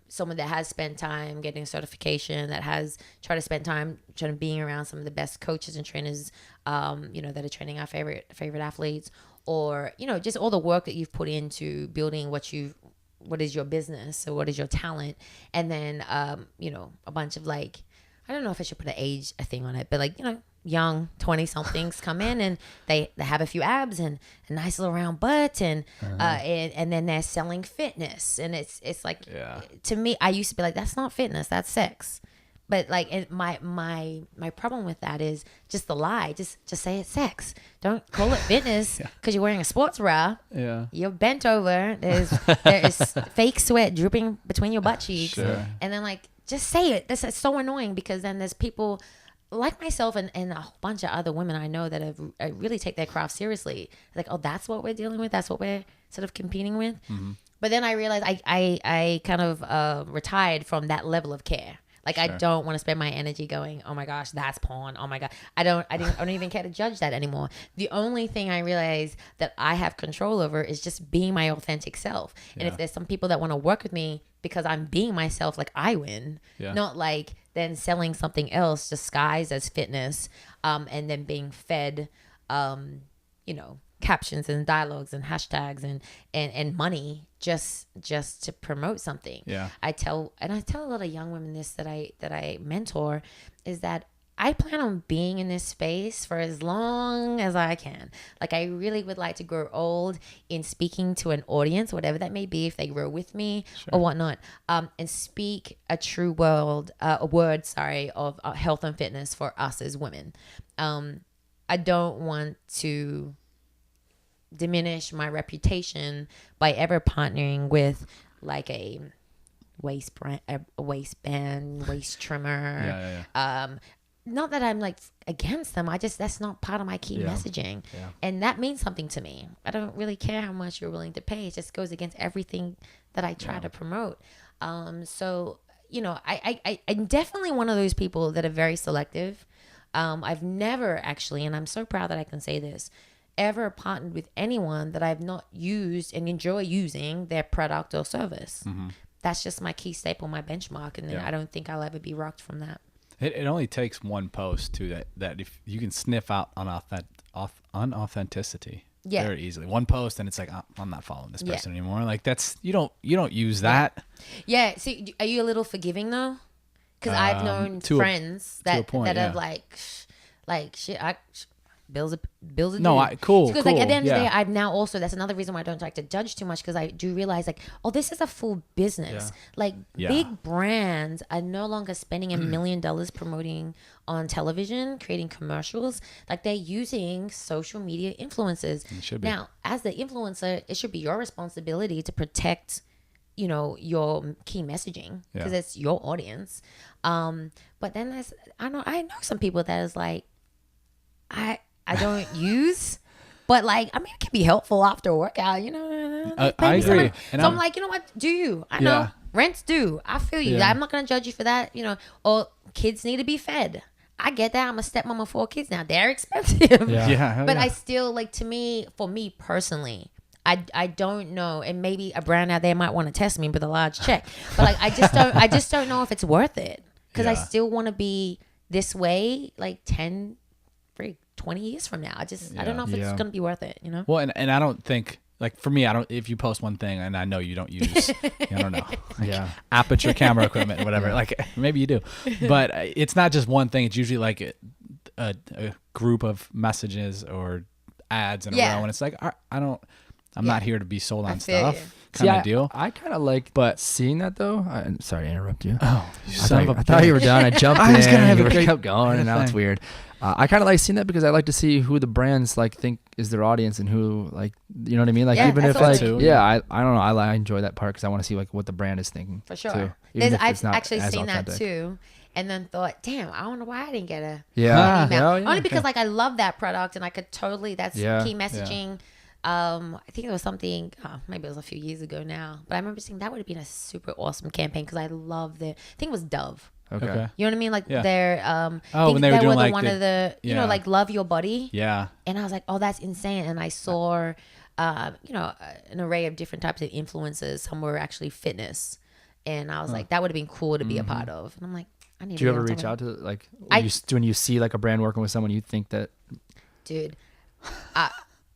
someone that has spent time getting a certification, that has tried to spend time trying to being around some of the best coaches and trainers, that are training our favorite athletes, or just all the work that you've put into building what is your business, or what is your talent, and then a bunch of like, I don't know if I should put a thing on it, but like young 20-somethings come in and they have a few abs and a nice little round butt and then they're selling fitness, and it's like, to me, I used to be like, that's not fitness, that's sex. But like, my problem with that is just the lie. Just say it's sex. Don't call it fitness because you're wearing a sports bra.
Yeah.
You're bent over. There is fake sweat dripping between your butt cheeks.
Sure.
And then like, just say it. That's so annoying, because then there's people like myself and a whole bunch of other women I know that have really take their craft seriously. Like, oh, that's what we're dealing with. That's what we're sort of competing with. Mm-hmm. But then I realized I kind of retired from that level of care. Like, sure. I don't want to spend my energy going, oh my gosh, that's porn. Oh my God. I don't even care to judge that anymore. The only thing I realize that I have control over is just being my authentic self. And if there's some people that want to work with me because I'm being myself, like, I win. Not like then selling something else disguised as fitness, and then being fed, captions and dialogues and hashtags and money just to promote something. I tell a lot of young women this that I mentor, is that I plan on being in this space for as long as I can. Like, I really would like to grow old in speaking to an audience, whatever that may be, if they grow with me or whatnot, and speak a word of health and fitness for us as women. I don't want to diminish my reputation by ever partnering with like a waistband, waist trimmer. Not that I'm like against them. That's not part of my key messaging. And that means something to me. I don't really care how much you're willing to pay. It just goes against everything that I try to promote. So, I'm definitely one of those people that are very selective. I've never actually, and I'm so proud that I can say this, ever partnered with anyone that I've not used and enjoy using their product or service. Mm-hmm. That's just my key staple, my benchmark, and then I don't think I'll ever be rocked from that.
It only takes one post to that if you can sniff out unauthenticity very easily. One post and it's like, I'm not following this person anymore. Like, that's you don't use that. Yeah.
See, are you a little forgiving though? Because I've known friends that have like shit. Bills are
No,
due.
cool.
Because like at the end of the day, I've now also, that's another reason why I don't like to judge too much, because I do realize like, oh, this is a full business. Like big brands are no longer spending $1 million promoting on television, creating commercials. Like they're using social media influencers.
It should be.
Now, as the influencer, it should be your responsibility to protect, you know, your key messaging, because it's your audience. But then I know some people that is like, I don't use, but like, I mean, it can be helpful after a workout, you know.
I agree.
So I'm like, you know what? Do you? I know. Rent's due. I feel you. I'm not going to judge you for that, you know. Or kids need to be fed. I get that. I'm a stepmom of 4 kids now. They're expensive. But I still, like, for me personally, I don't know, and maybe a brand out there might want to test me with a large check, but like, I just don't know if it's worth it, because I still want to be this way, like 10, 20 years from now. I don't know if it's going to be worth it, you know?
Well, and I don't think, like, for me, if you post one thing and I know you don't use, I don't know, like, aperture camera equipment or whatever, like maybe you do, but it's not just one thing. It's usually like a group of messages or ads in a row, and it's like, I'm not here to be sold on stuff. Kind of deal.
I kind of like seeing that though. I'm sorry to interrupt you.
Oh,
I thought you were done. I jumped in.
I was gonna have a great
kept going, and now it's weird. I kind of like seeing that because I like to see who the brands like think is their audience and who, like, you know what I mean? Like, even if like, I don't know. I enjoy that part because I want to see like what the brand is thinking.
For sure.
Too,
I've actually seen that too. And then thought, damn, I wonder why I didn't get an
email.
Yeah, only because like I love that product and I could totally, that's key messaging. I think it was something, maybe it was a few years ago now, but I remember seeing that would have been a super awesome campaign because I love I think it was Dove.
Okay.
You know what I mean? Like they're,
when they were doing like
one of the, you know, like Love Your Body.
Yeah.
And I was like, oh, that's insane. And I saw, you know, an array of different types of influencers. Some were actually fitness. And I was like, that would have been cool to be a part of. And I'm like, I need to.
Do you ever reach out to, like, when you see like a brand working with someone, you think that?
Dude,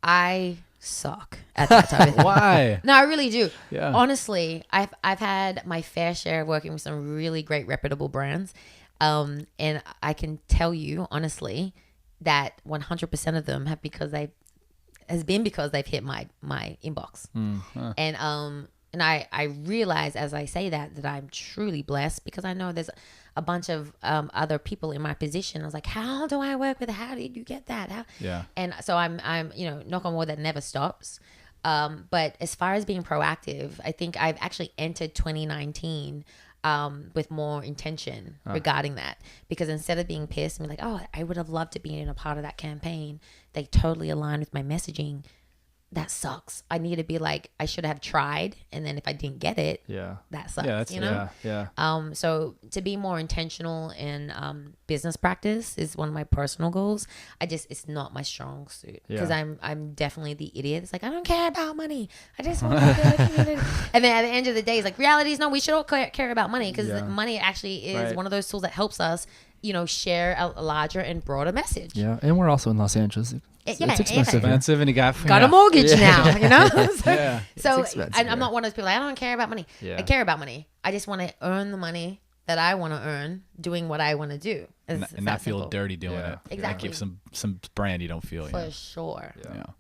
I suck at that type of thing.
Why?
No, I really do.
Yeah.
Honestly, I've had my fair share of working with some really great reputable brands. And I can tell you honestly that 100% of them has been because they've hit my inbox. And I realize as I say that I'm truly blessed, because I know there's a bunch of other people in my position. I was like, how do I work with? How did you get that? And so I'm you know, knock on wood, that never stops. But as far as being proactive, I think I've actually entered 2019 with more intention regarding that, because instead of being pissed and be like, oh, I would have loved to be in a part of that campaign, they totally align with my messaging. That sucks. I need to be like, I should have tried, and then if I didn't get it, that sucks. You know? So to be more intentional in business practice is one of my personal goals. It's not my strong suit, because I'm definitely the idiot. It's like, I don't care about money. I just want to and then at the end of the day, it's like, reality is no, we should all care about money, because money actually is one of those tools that helps us, you know, share a larger and broader message.
Yeah, and we're also in Los Angeles. It's
expensive, and you got
a mortgage now, you know. So I'm not one of those people. Like, I don't care about money. I care about money. I just want to earn the money that I want to earn doing what I want to do,
and not feel dirty doing it.
Exactly.
Like some brand you don't feel
for sure.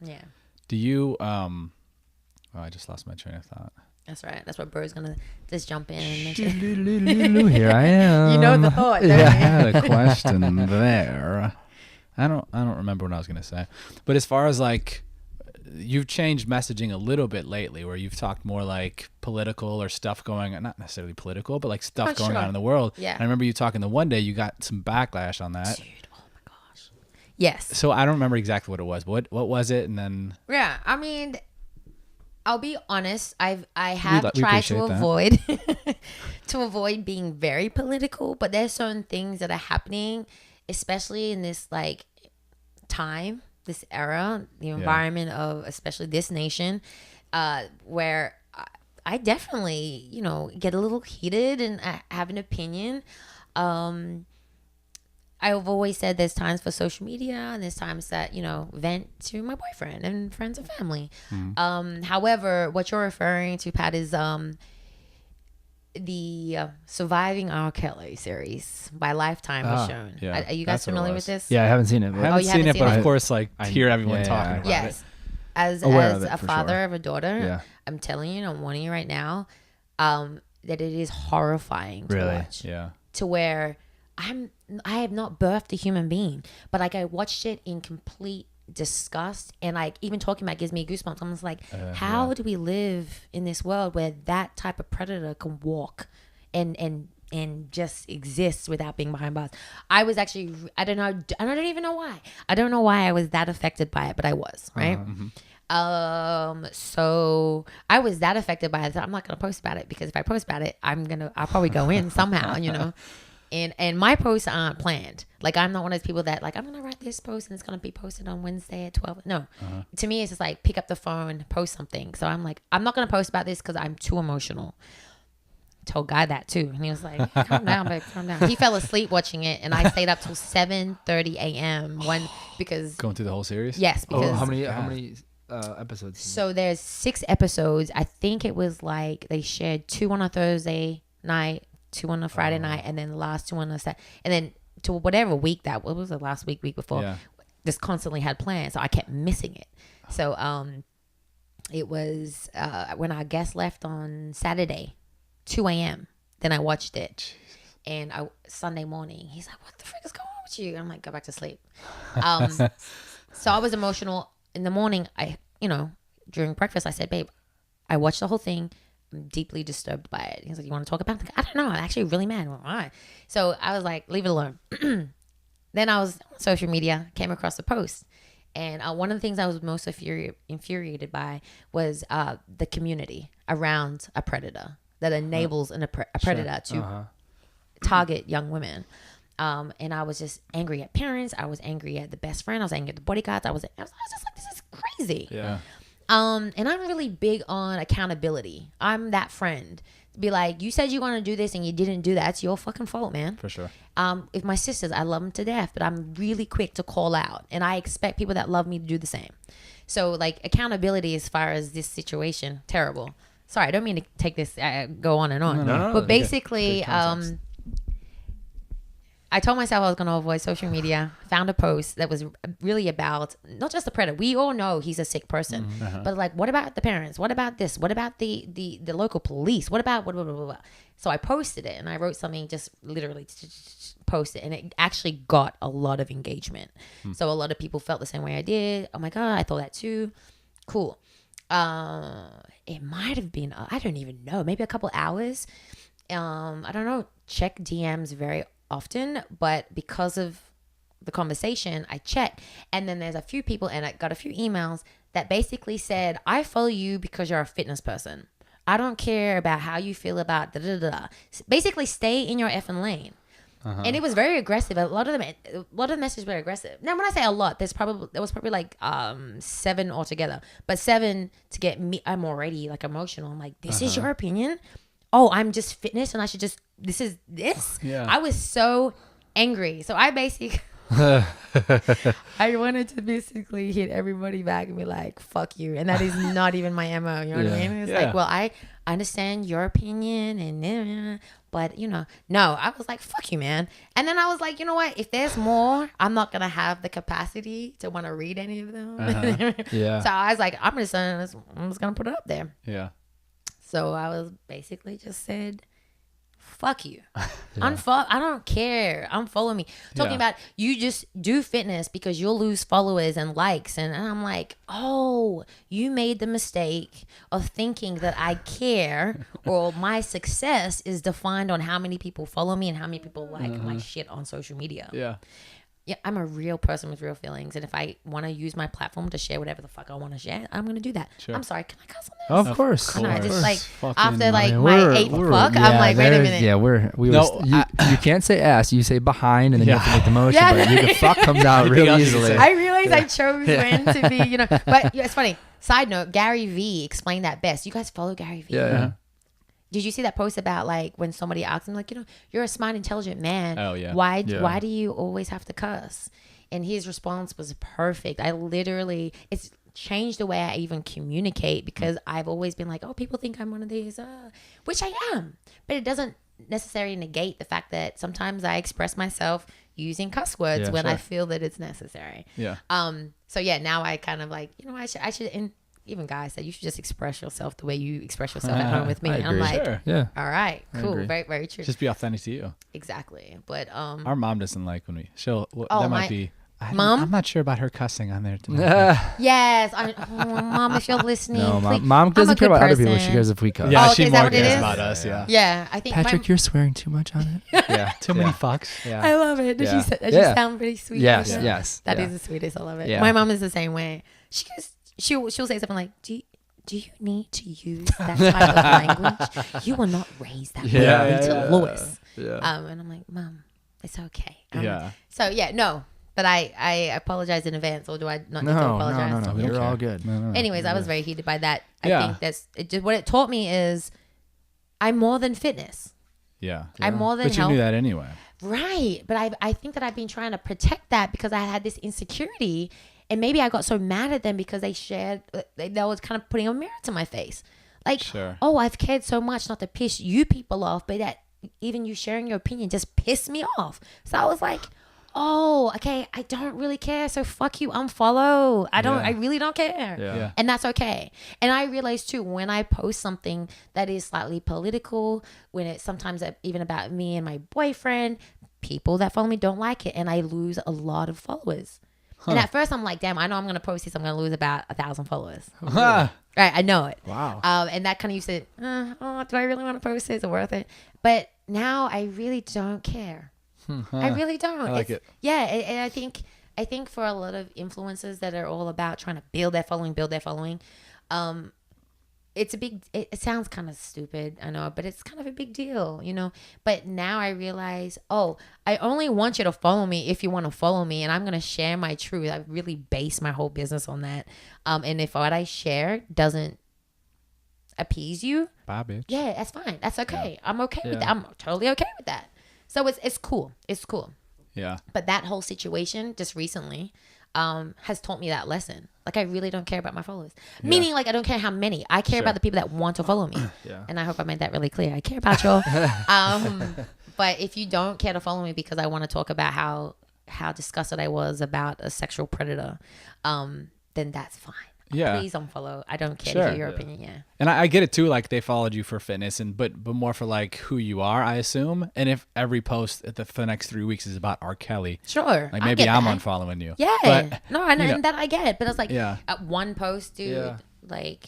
Yeah.
Do you? I just lost my train of thought.
That's right. That's what Bro's gonna just jump in and
mention. Here I am.
You know the thought.
I had a question there. I don't remember what I was gonna say. But as far as like, you've changed messaging a little bit lately, where you've talked more like political or stuff going on, not necessarily political, but like stuff going on in the world.
Yeah.
And I remember you talking the one day you got some backlash on that.
Dude, oh my gosh. Yes.
So I don't remember exactly what it was. But what was it? And then
I mean, I'll be honest. I have tried to avoid avoid being very political, but there's certain things that are happening, especially in this like time, this era, the environment of especially this nation, where I definitely, you know, get a little heated and have an opinion. I've always said there's times for social media and there's times that, you know, vent to my boyfriend and friends and family. However, what you're referring to, Pat, is the Surviving R. Kelly series by Lifetime was shown.
Yeah,
are you guys familiar with this?
Yeah, I haven't seen it.
I haven't seen it, but of course, like, hear everyone talking about it.
Yes. As a father of a daughter, I'm telling you, I'm warning you right now, that it is horrifying to watch. Yeah. To where I have not birthed a human being, but like I watched it in complete disgust, and like even talking about it gives me goosebumps. I'm just like, how do we live in this world where that type of predator can walk and just exists without being behind bars? I was actually, I don't even know why. I don't know why I was that affected by it, but I was, right? So I was that affected by it that I'm not gonna post about it, because if I post about it, I'll probably go in somehow, you know. And my posts aren't planned. Like, I'm not one of those people that like, I'm gonna write this post and it's gonna be posted on Wednesday at 12. No, to me it's just like, pick up the phone, post something. So I'm like, I'm not gonna post about this because I'm too emotional. Told Guy that too, and he was like, calm down, babe, calm down. He fell asleep watching it, and I stayed up till 7:30 a.m. because
going through the whole series.
Yes, because
how many episodes?
So there's 6 episodes. I think it was like they shared 2 on a Thursday night, 2 on a Friday night, and then the last 2 on a Saturday, and then to whatever week that what was the last week before. Just constantly had plans, so I kept missing it. So it was when our guest left on Saturday, 2 a.m. Then I watched it. And Sunday morning, he's like, what the frick is going on with you? I'm like, go back to sleep. So I was emotional. In the morning, during breakfast, I said, babe, I watched the whole thing. I'm deeply disturbed by it. He's like, you want to talk about it? I don't know. I'm actually really mad. Why? So I was like, leave it alone. Then I was on social media, came across a post. And one of the things I was most infuriated by was the community around a predator that enables a predator to target young women. And I was just angry at parents. I was angry at the best friend. I was angry at the bodyguards. I was just like, this is crazy. Yeah. And I'm really big on accountability. I'm that friend. Be like, you said you want to do this and you didn't do that. It's your fucking fault, man. For sure. If my sisters, I love them to death, but I'm really quick to call out. And I expect people that love me to do the same. So like accountability as far as this situation, terrible. Sorry, I don't mean to take this, go on and on. No, but basically, I told myself I was going to avoid social media, found a post that was really about not just the predator. We all know he's a sick person, but like, what about the parents? What about this? What about the local police? What about blah. So I posted it and I wrote something, just literally post it, and it actually got a lot of engagement. So a lot of people felt the same way I did. Oh my God, I thought that too. Cool. It might have been, I don't even know, maybe a couple hours. I don't know, check DMs very often, but because of the conversation, I checked, and then there's a few people, and I got a few emails that basically said, I follow you because you're a fitness person. I don't care about how you feel about da-da-da-da. Basically, stay in your effing lane. And it was very aggressive. A lot of the messages were aggressive. Now, when I say a lot, there was probably like 7 altogether. But 7 to get me, I'm already like emotional. I'm like, this is your opinion? Oh, I'm just fitness and I should just, this is this? Yeah. I was so angry. So I basically, I wanted to basically hit everybody back and be like, fuck you. And that is not even my MO. You know what I mean? It's like, well, I understand your opinion and but no, I was like, fuck you, man. And then I was like, you know what? If there's more, I'm not going to have the capacity to want to read any of them. So I was like, I'm just going to put it up there. Yeah. So I was basically just said, fuck you. I don't care. Unfollow me. Talking about you just do fitness because you'll lose followers and likes. And I'm like, oh, you made the mistake of thinking that I care or my success is defined on how many people follow me and how many people like my shit on social media. Yeah, I'm a real person with real feelings. And if I want to use my platform to share whatever the fuck I want to share, I'm going to do that. Sure. I'm sorry. Can I cuss on this?
Of course.
I just like, after like my 8th fuck, I'm like, wait a minute.
Yeah, you can't say ass. You say behind and then you have to make the motion. But the fuck comes out really easily.
I realized I chose when to be, But it's funny. Side note, Gary V explained that best. You guys follow Gary V?
Yeah.
Did you see that post about like when somebody asked him like, you're a smart, intelligent man.
Oh yeah.
Why do you always have to cuss? And his response was perfect. I literally, it's changed the way I even communicate, because I've always been like, oh, people think I'm one of these, which I am, but it doesn't necessarily negate the fact that sometimes I express myself using cuss words when I feel that it's necessary.
Yeah.
So yeah, now I kind of like, I should, and even guys said you should just express yourself the way you express yourself at home with me. And I'm like,
sure.
All right, cool, very, very true.
Just be authentic to you.
Exactly. But
our mom doesn't like when that might be.
Mom?
I'm not sure about her cussing on there tonight.
Yes. Mom, if you're listening.
No, mom doesn't care about other people. She cares if we cuss.
Yeah,
okay,
she more cares about us. Yeah.
Yeah, I think
Patrick, you're swearing too much on it.
Yeah. Too many fucks.
Yeah.
I love it. Does she sound pretty sweet?
Yes.
That is the sweetest. I love it.
Yeah.
My mom is the same way. She'll say something like, do you need to use that type of language? You were not raised that way, Lita Lewis.
Yeah.
And I'm like, Mom, it's okay. So no. But I apologize in advance, or do I not need to apologize?
No. You're all good.
No.
Anyways, I was very heated by that. I think what it taught me is I'm more than fitness.
Yeah.
I'm more than
But
health.
you knew that anyway.
Right. But I think that I've been trying to protect that because I had this insecurity, and maybe I got so mad at them because they was kind of putting a mirror to my face. Like, oh, I've cared so much not to piss you people off, but that even you sharing your opinion just pissed me off. So I was like, oh, okay, I don't really care. So fuck you, unfollow. I really don't care.
Yeah.
And that's okay. And I realized too, when I post something that is slightly political, when it's sometimes even about me and my boyfriend, people that follow me don't like it, and I lose a lot of followers. And at first I'm like, damn, I know I'm going to post this, I'm going to lose about 1,000 followers. Right, I know it.
Wow.
And that kind of used to, do I really want to post this? Is it worth it? But now I really don't care. I really don't.
I like it.
Yeah, and I think for a lot of influencers that are all about trying to build their following, it's a big. It sounds kind of stupid, I know, but it's kind of a big deal, But now I realize, I only want you to follow me if you want to follow me, and I'm gonna share my truth. I really base my whole business on that. And if what I share doesn't appease you,
bye, bitch.
Yeah, that's fine. That's okay. I'm okay with that. I'm totally okay with that. So it's cool. It's cool.
Yeah.
But that whole situation just recently has taught me that lesson. Like, I really don't care about my followers. Meaning, like, I don't care how many. I care about the people that want to follow me. And I hope I made that really clear. I care about y'all. But if you don't care to follow me because I want to talk about how disgusted I was about a sexual predator, then that's fine.
Yeah.
Please unfollow. I don't care to hear your opinion. Yeah.
And I get it too. Like, they followed you for fitness, but more for like who you are, I assume. And if every post for the next 3 weeks is about R. Kelly,
sure,
like maybe I'm unfollowing you.
Yeah.
But,
and that I get. But it's like
at
one post, dude. Like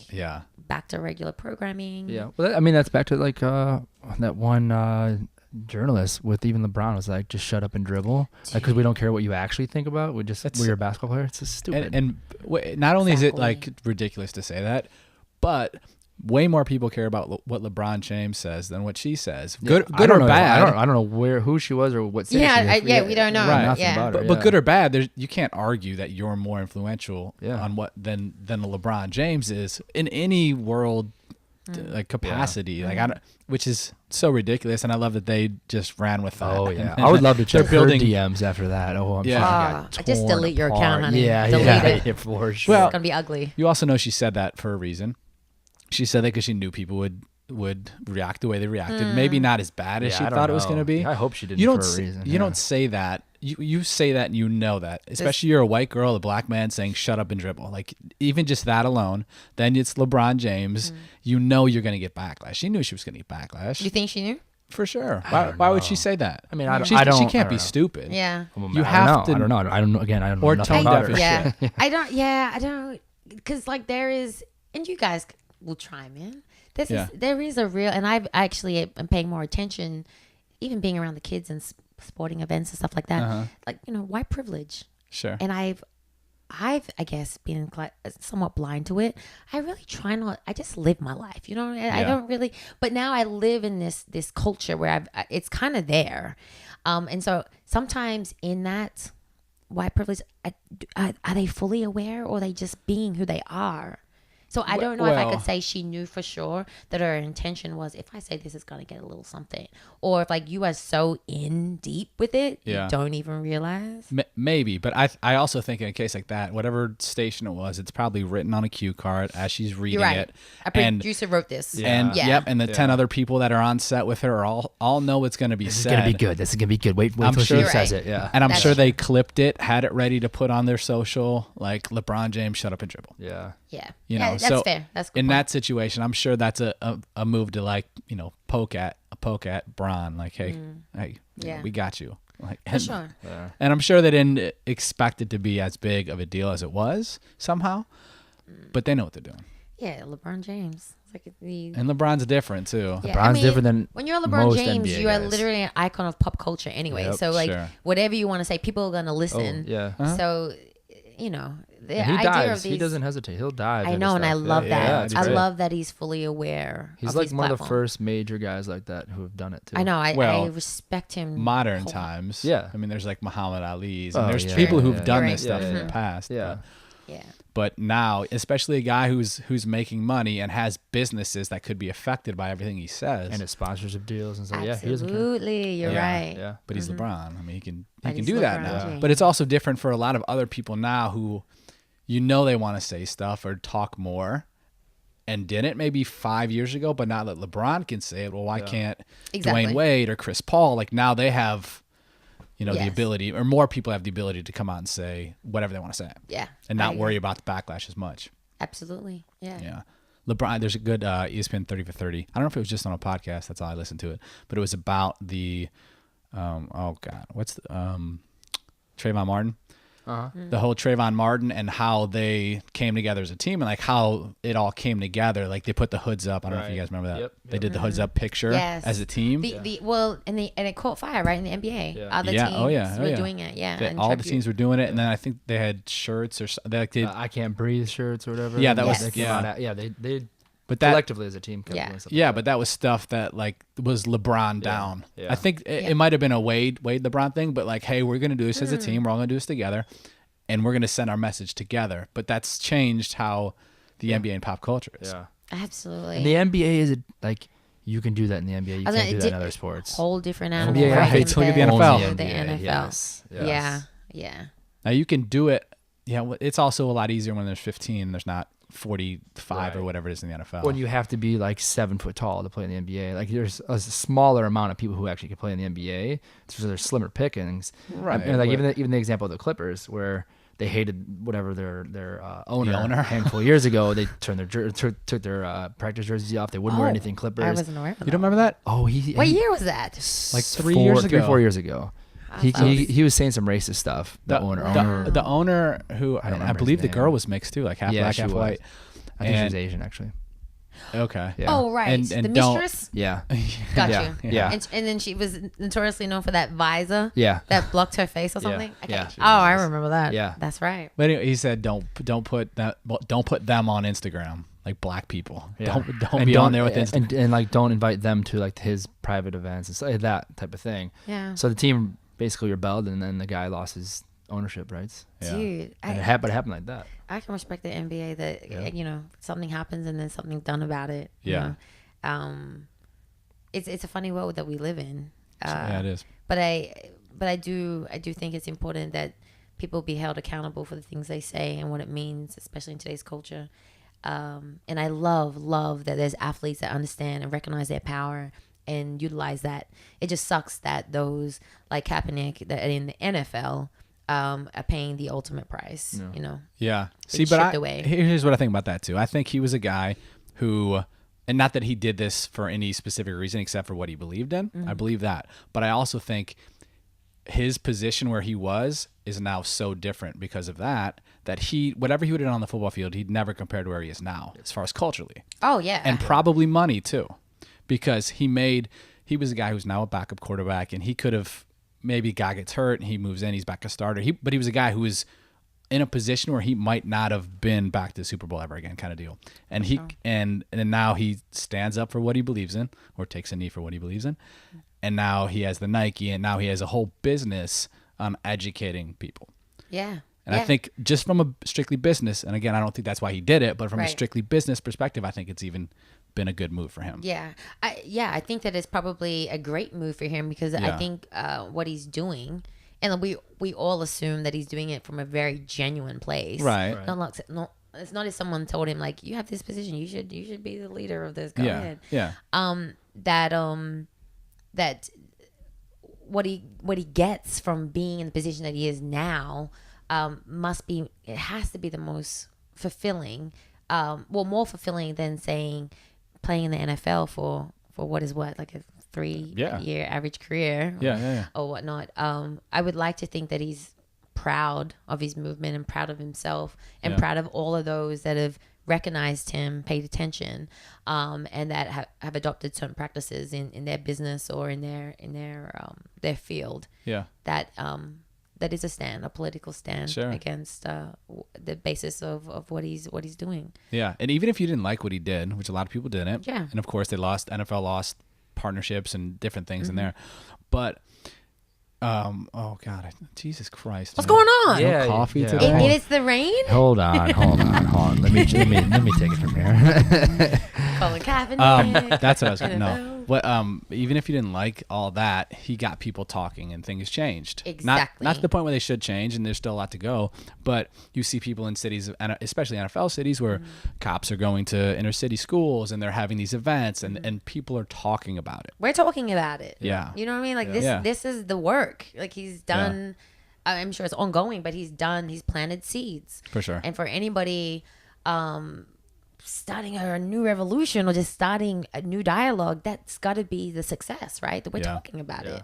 back to regular programming.
Yeah. Well, I mean, that's back to like that one journalist with even LeBron was like, just shut up and dribble, because we don't care what you actually think about. We're a basketball player. It's just stupid.
And not only is it like ridiculous to say that, but way more people care about what LeBron James says than what she says. Good or bad.
I don't know who she was or what city she is.
We don't know.
Right.
Nothing about her.
But good or bad, you can't argue that you're more influential on what than LeBron James is in any world like capacity. Like which is so ridiculous, and I love that they just ran with that.
Oh yeah, I would love to check her
building
DMs after that. Oh, I'm sure
I just delete your account, honey.
Delete it for sure.
Well, it's gonna be ugly.
You also know she said that for a reason. She said that because she knew people would react the way they reacted. Maybe not as bad as she thought it was going to be.
I hope she didn't.
You don't.
For a reason.
You don't say that. You say that, and you know that. Especially you're a white girl, a black man saying "shut up and dribble." Like, even just that alone. Then it's LeBron James. You know you're going to get backlash. She knew she was going to get backlash.
You think she knew?
For sure. Why would she say that?
I mean,
she can't be stupid.
Yeah.
You have to.
I don't know. I don't know. Again, I don't know
or
nothing
tone
about her.
Yeah. I don't. Because like there is, and you guys will chime in. There is a real, and I've actually am paying more attention, even being around the kids and sporting events and stuff like that. Like, white privilege.
Sure.
And I've I guess been somewhat blind to it. I really try not. I just live my life. I don't really. But now I live in this culture where it's kind of there, and so sometimes in that white privilege, are they fully aware, or are they just being who they are? So I don't know if I
Well-
could say she knew for sure that her intention was, if I say this, it's going to get a little something. Or if like you are so in deep with it,
Yeah.
you don't even realize.
Maybe, but I also think in a case like that, whatever station it was, it's probably written on a cue card as she's reading
You're right.
it.
A
And
producer wrote this.
and
Yeah.
yep, and the 10 other people that are on set with her are all know it's going to be
This is
said.
gonna be good. This is gonna be good. Wait
I'm
till
sure-
she
You're
says
right.
it. Yeah.
And I'm
That's
sure
true.
they clipped it, had it ready to put on their social, like LeBron James, shut up and dribble.
Yeah.
Yeah.
You
Yeah,
know,
that's
so
fair. That's a good
in
point.
that situation, I'm sure that's a move to like, poke at Bron, like, hey, you know,
Yeah.
we got you. Like,
For sure.
Yeah.
And I'm sure they didn't expect it to be as big of a deal as it was somehow, but they know what they're doing.
Yeah, LeBron James. It's like the
And LeBron's different too.
Yeah,
LeBron's different than
when you're LeBron
most
James,
NBA
you are
guys.
literally an icon of pop culture anyway.
Yep,
so like
sure.
whatever you want to say, people are gonna
Oh,
listen.
yeah.
So the
And he
idea
dives.
of these,
He doesn't hesitate. He'll dive.
I
into
know, and I
stuff.
love
Yeah,
that.
it's
I
great.
love that he's fully aware.
He's
of
like
these
one of the
platforms.
first major guys like that who have done it too.
I know. I
Well,
respect him.
Modern
whole-
times.
Yeah.
I mean, there's like Muhammad Ali's and
Oh,
there's
yeah,
people
yeah,
who've
yeah.
done
You're
this
right.
stuff in
Mhm.
the past.
Yeah.
Yeah.
But now, especially a guy who's making money and has businesses that could be affected by everything he says.
And his sponsorship deals and stuff. Yeah, he doesn't care.
Absolutely, you're
Yeah.
right.
Yeah.
But he's LeBron. I mean, he can
But
do
he's
that
LeBron
now.
James.
But it's also different for a lot of other people now who, they want to say stuff or talk more, and didn't maybe 5 years ago. But now that LeBron can say it, well, why can't
Exactly.
Dwayne Wade or Chris Paul? Like now they have, the
Yes.
ability, or more people have the ability to come out and say whatever they want to say,
Yeah.
and
I
not
agree.
worry about the backlash as much.
Absolutely. Yeah.
Yeah. LeBron, there's a good ESPN 30 for 30. I don't know if it was just on a podcast. That's all I listened to it. But it was about the, what's the, Trayvon Martin?
Uh-huh.
Mm.
The whole Trayvon Martin and how they came together as a team and like how it all came together. Like they put the hoods up. I don't know if you
Right.
guys remember that.
Yep,
They did the hoods up picture
Yes.
as a team.
And it caught fire right in the NBA.
Yeah.
Other
Yeah.
teams
Oh, yeah. Oh,
were
yeah.
doing it. Yeah.
They-
and
all the
tribute.
teams were doing it. And then I think they had shirts or something. Like
I can't breathe shirts or whatever.
Yeah, that
was-
They came
yeah.
out at- yeah, they
but that,
collectively as a team kept
Yeah.
doing stuff.
yeah,
like
but that was stuff that like was LeBron down.
Yeah.
I think it,
Yeah.
it might have been a Wade LeBron thing, but like, hey, we're gonna do this as a
Mm.
team. We're all gonna do this together, and we're gonna send our message together. But that's changed how the NBA and pop culture is.
Yeah.
Absolutely.
And the NBA is like you can do that in the NBA. You
I was
can't
gonna-
do that in
di-
other sports.
Whole different animal.
NBA
right
athletes look at the
compared
NFL.
to The
NBA,
NFL.
yes, yes.
Yeah. Yeah.
Now you can do it. Yeah, well, it's also a lot easier when there's 15. There's not 45 or
Right.
whatever it is in the NFL.
When you have to be like 7 foot tall to play in the NBA, like there's a smaller amount of people who actually can play in the NBA, so there's slimmer pickings.
Right,
And like
but-
even the example of the Clippers, where they hated whatever their owner,
owner?
a handful of years ago, they turned took their practice jerseys off. They wouldn't wear
Oh,
anything Clippers.
I wasn't aware of that.
you don't remember that?
Oh, he
What
he-
year was that?
Like 3 years ago.
4 years ago. He was saying some racist stuff. The owner.
The owner who I
remember
believe
his
the
name.
girl was mixed too, like half
Yeah,
black,
she
half
was.
white.
I think she was
and-
Asian actually.
Okay.
Yeah.
Oh, right.
And
the
don't-
mistress?
Yeah.
Got
Yeah,
you.
yeah.
And then she was notoriously known for that visor
Yeah.
that blocked her face or
Yeah,
something. Okay.
yeah.
Oh, I remember that.
Yeah.
That's right.
But anyway, he said don't put them on Instagram, like black people.
Yeah.
Don't
And
be on there with Instagram.
and like don't invite them to like his private events and stuff like that type of thing.
Yeah.
So the team basically rebelled, and then the guy lost his ownership rights.
Yeah.
Dude,
And it happened like that.
I can respect the NBA that
Yeah.
something happens and then something done about it.
Yeah.
It's a funny world that we live in.
Yeah, it is.
But I do think it's important that people be held accountable for the things they say and what it means, especially in today's culture. And I love that there's athletes that understand and recognize their power and utilize that. It just sucks that those like Kaepernick that are in the NFL are paying the ultimate price.
Yeah.
You know.
Yeah.
Being
See, but
shipped away.
here's what I think about that too. I think he was a guy who, and not that he did this for any specific reason except for what he believed in. I believe that. But I also think his position where he was is now so different because of that he, whatever he would have done on the football field, he'd never compare to where he is now as far as culturally.
Oh yeah.
And probably money too, because he was a guy who's now a backup quarterback, and he could have maybe guy gets hurt and he moves in, he's back a starter. But he was a guy who was in a position where he might not have been back to the Super Bowl ever again, kind of deal. And and now he stands up for what he believes in, or takes a knee for what he believes in. And now he has the Nike, and now he has a whole business on educating people.
Yeah.
And I think just from a strictly business, and again, I don't think that's why he did it, but from a strictly business perspective, I think it's even been a good move for him.
Yeah. I think that it's probably a great move for him because I think what he's doing, and we all assume that he's doing it from a very genuine place.
Right.
No, it's not as someone told him like, you have this position, you should be the leader of this. Go ahead.
Yeah.
That what he gets from being in the position that he is now it has to be the most fulfilling, more fulfilling than saying playing in the NFL for what is like a 3-year average career or whatnot. I would like to think that he's proud of his movement and proud of himself and proud of all of those that have recognized him, paid attention, and that have adopted certain practices in their business or in their field. Yeah. That is a political stand against the basis of what he's doing.
Yeah, and even if you didn't like what he did, which a lot of people didn't, and of course NFL lost partnerships and different things in there, but oh God, Jesus Christ!
What's going on?
No coffee today.
It's the rain.
Hold on. Let me take it from here.
Colin Kaepernick.
That's what I was going to know. What, even if you didn't like all that, he got people talking and things changed.
Exactly.
Not to the point where they should change, and there's still a lot to go. But you see people in cities, especially NFL cities, where cops are going to inner city schools and they're having these events, and people are talking about it.
We're talking about it.
Yeah.
You know what I mean? Like this is the work. Like he's done. I'm sure it's ongoing, but he's planted seeds.
For sure.
And for anybody starting a new revolution or just starting a new dialogue, that's got to be the success, right? That we're talking about it.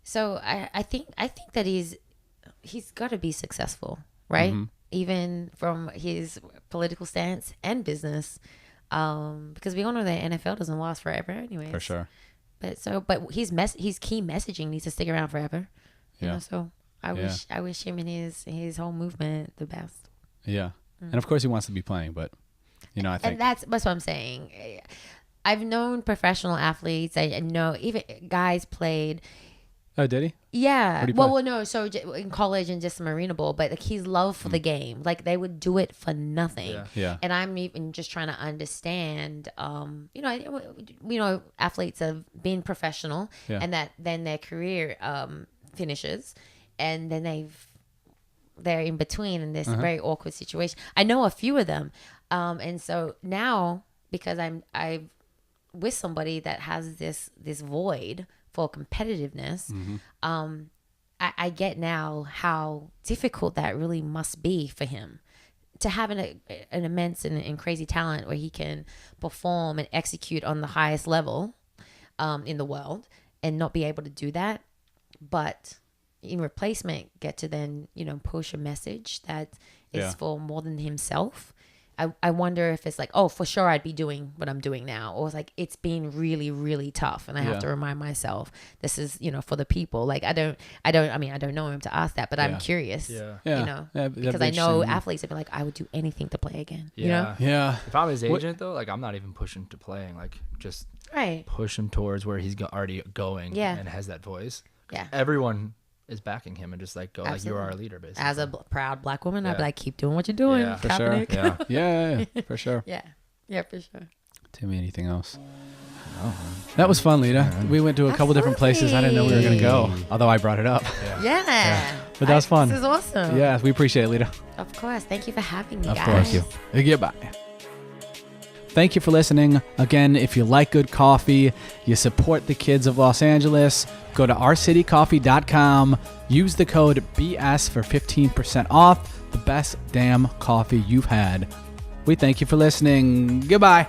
So I think that he's got to be successful, right? Mm-hmm. Even from his political stance and business, because we all know that NFL doesn't last forever, anyway.
For sure.
But his key messaging needs to stick around forever. You know, so I wish him and his whole movement the best.
Yeah. And of course he wants to be playing, but I think.
And that's what I'm saying. I've known professional athletes. I know even guys played.
Oh, did he?
Yeah. Well, no. So in college and just Marina Bowl, but like his love for the game, like they would do it for nothing.
Yeah.
And I'm even just trying to understand. Athletes have been professional, and that then their career finishes, and then they're in between in this very awkward situation. I know a few of them, and so now because I'm with somebody that has this void for competitiveness, I get now how difficult that really must be for him to have an immense and crazy talent where he can perform and execute on the highest level in the world and not be able to do that, but in replacement get to then push a message that is for more than himself. I wonder if it's like, oh, for sure I'd be doing what I'm doing now, or it's like it's been really, really tough, and I have to remind myself this is for the people. Like I don't know him to ask that, but I'm curious. Because I know athletes have been like, I would do anything to play again.
If I'm his agent though, like I'm not even pushing to playing, like just push him towards where he's already going and has that voice. Everyone is backing him and just like go. Absolutely. Like you're our leader, basically. As a
proud black woman, I'd be like, keep doing what you're doing.
For sure. Yeah, for sure.
Yeah, for sure.
Timmy, anything else? Oh, that was fun, Lita. We went to a couple different places. I didn't know we were going to go, although I brought it up. But that was fun.
This is awesome.
Yeah, we appreciate it, Lita.
Of course. Thank you for having me, guys.
Of course. Thank you. Goodbye. Thank you for listening. Again, if you like good coffee, you support the kids of Los Angeles, go to ourcitycoffee.com, use the code BS for 15% off the best damn coffee you've had. We thank you for listening. Goodbye.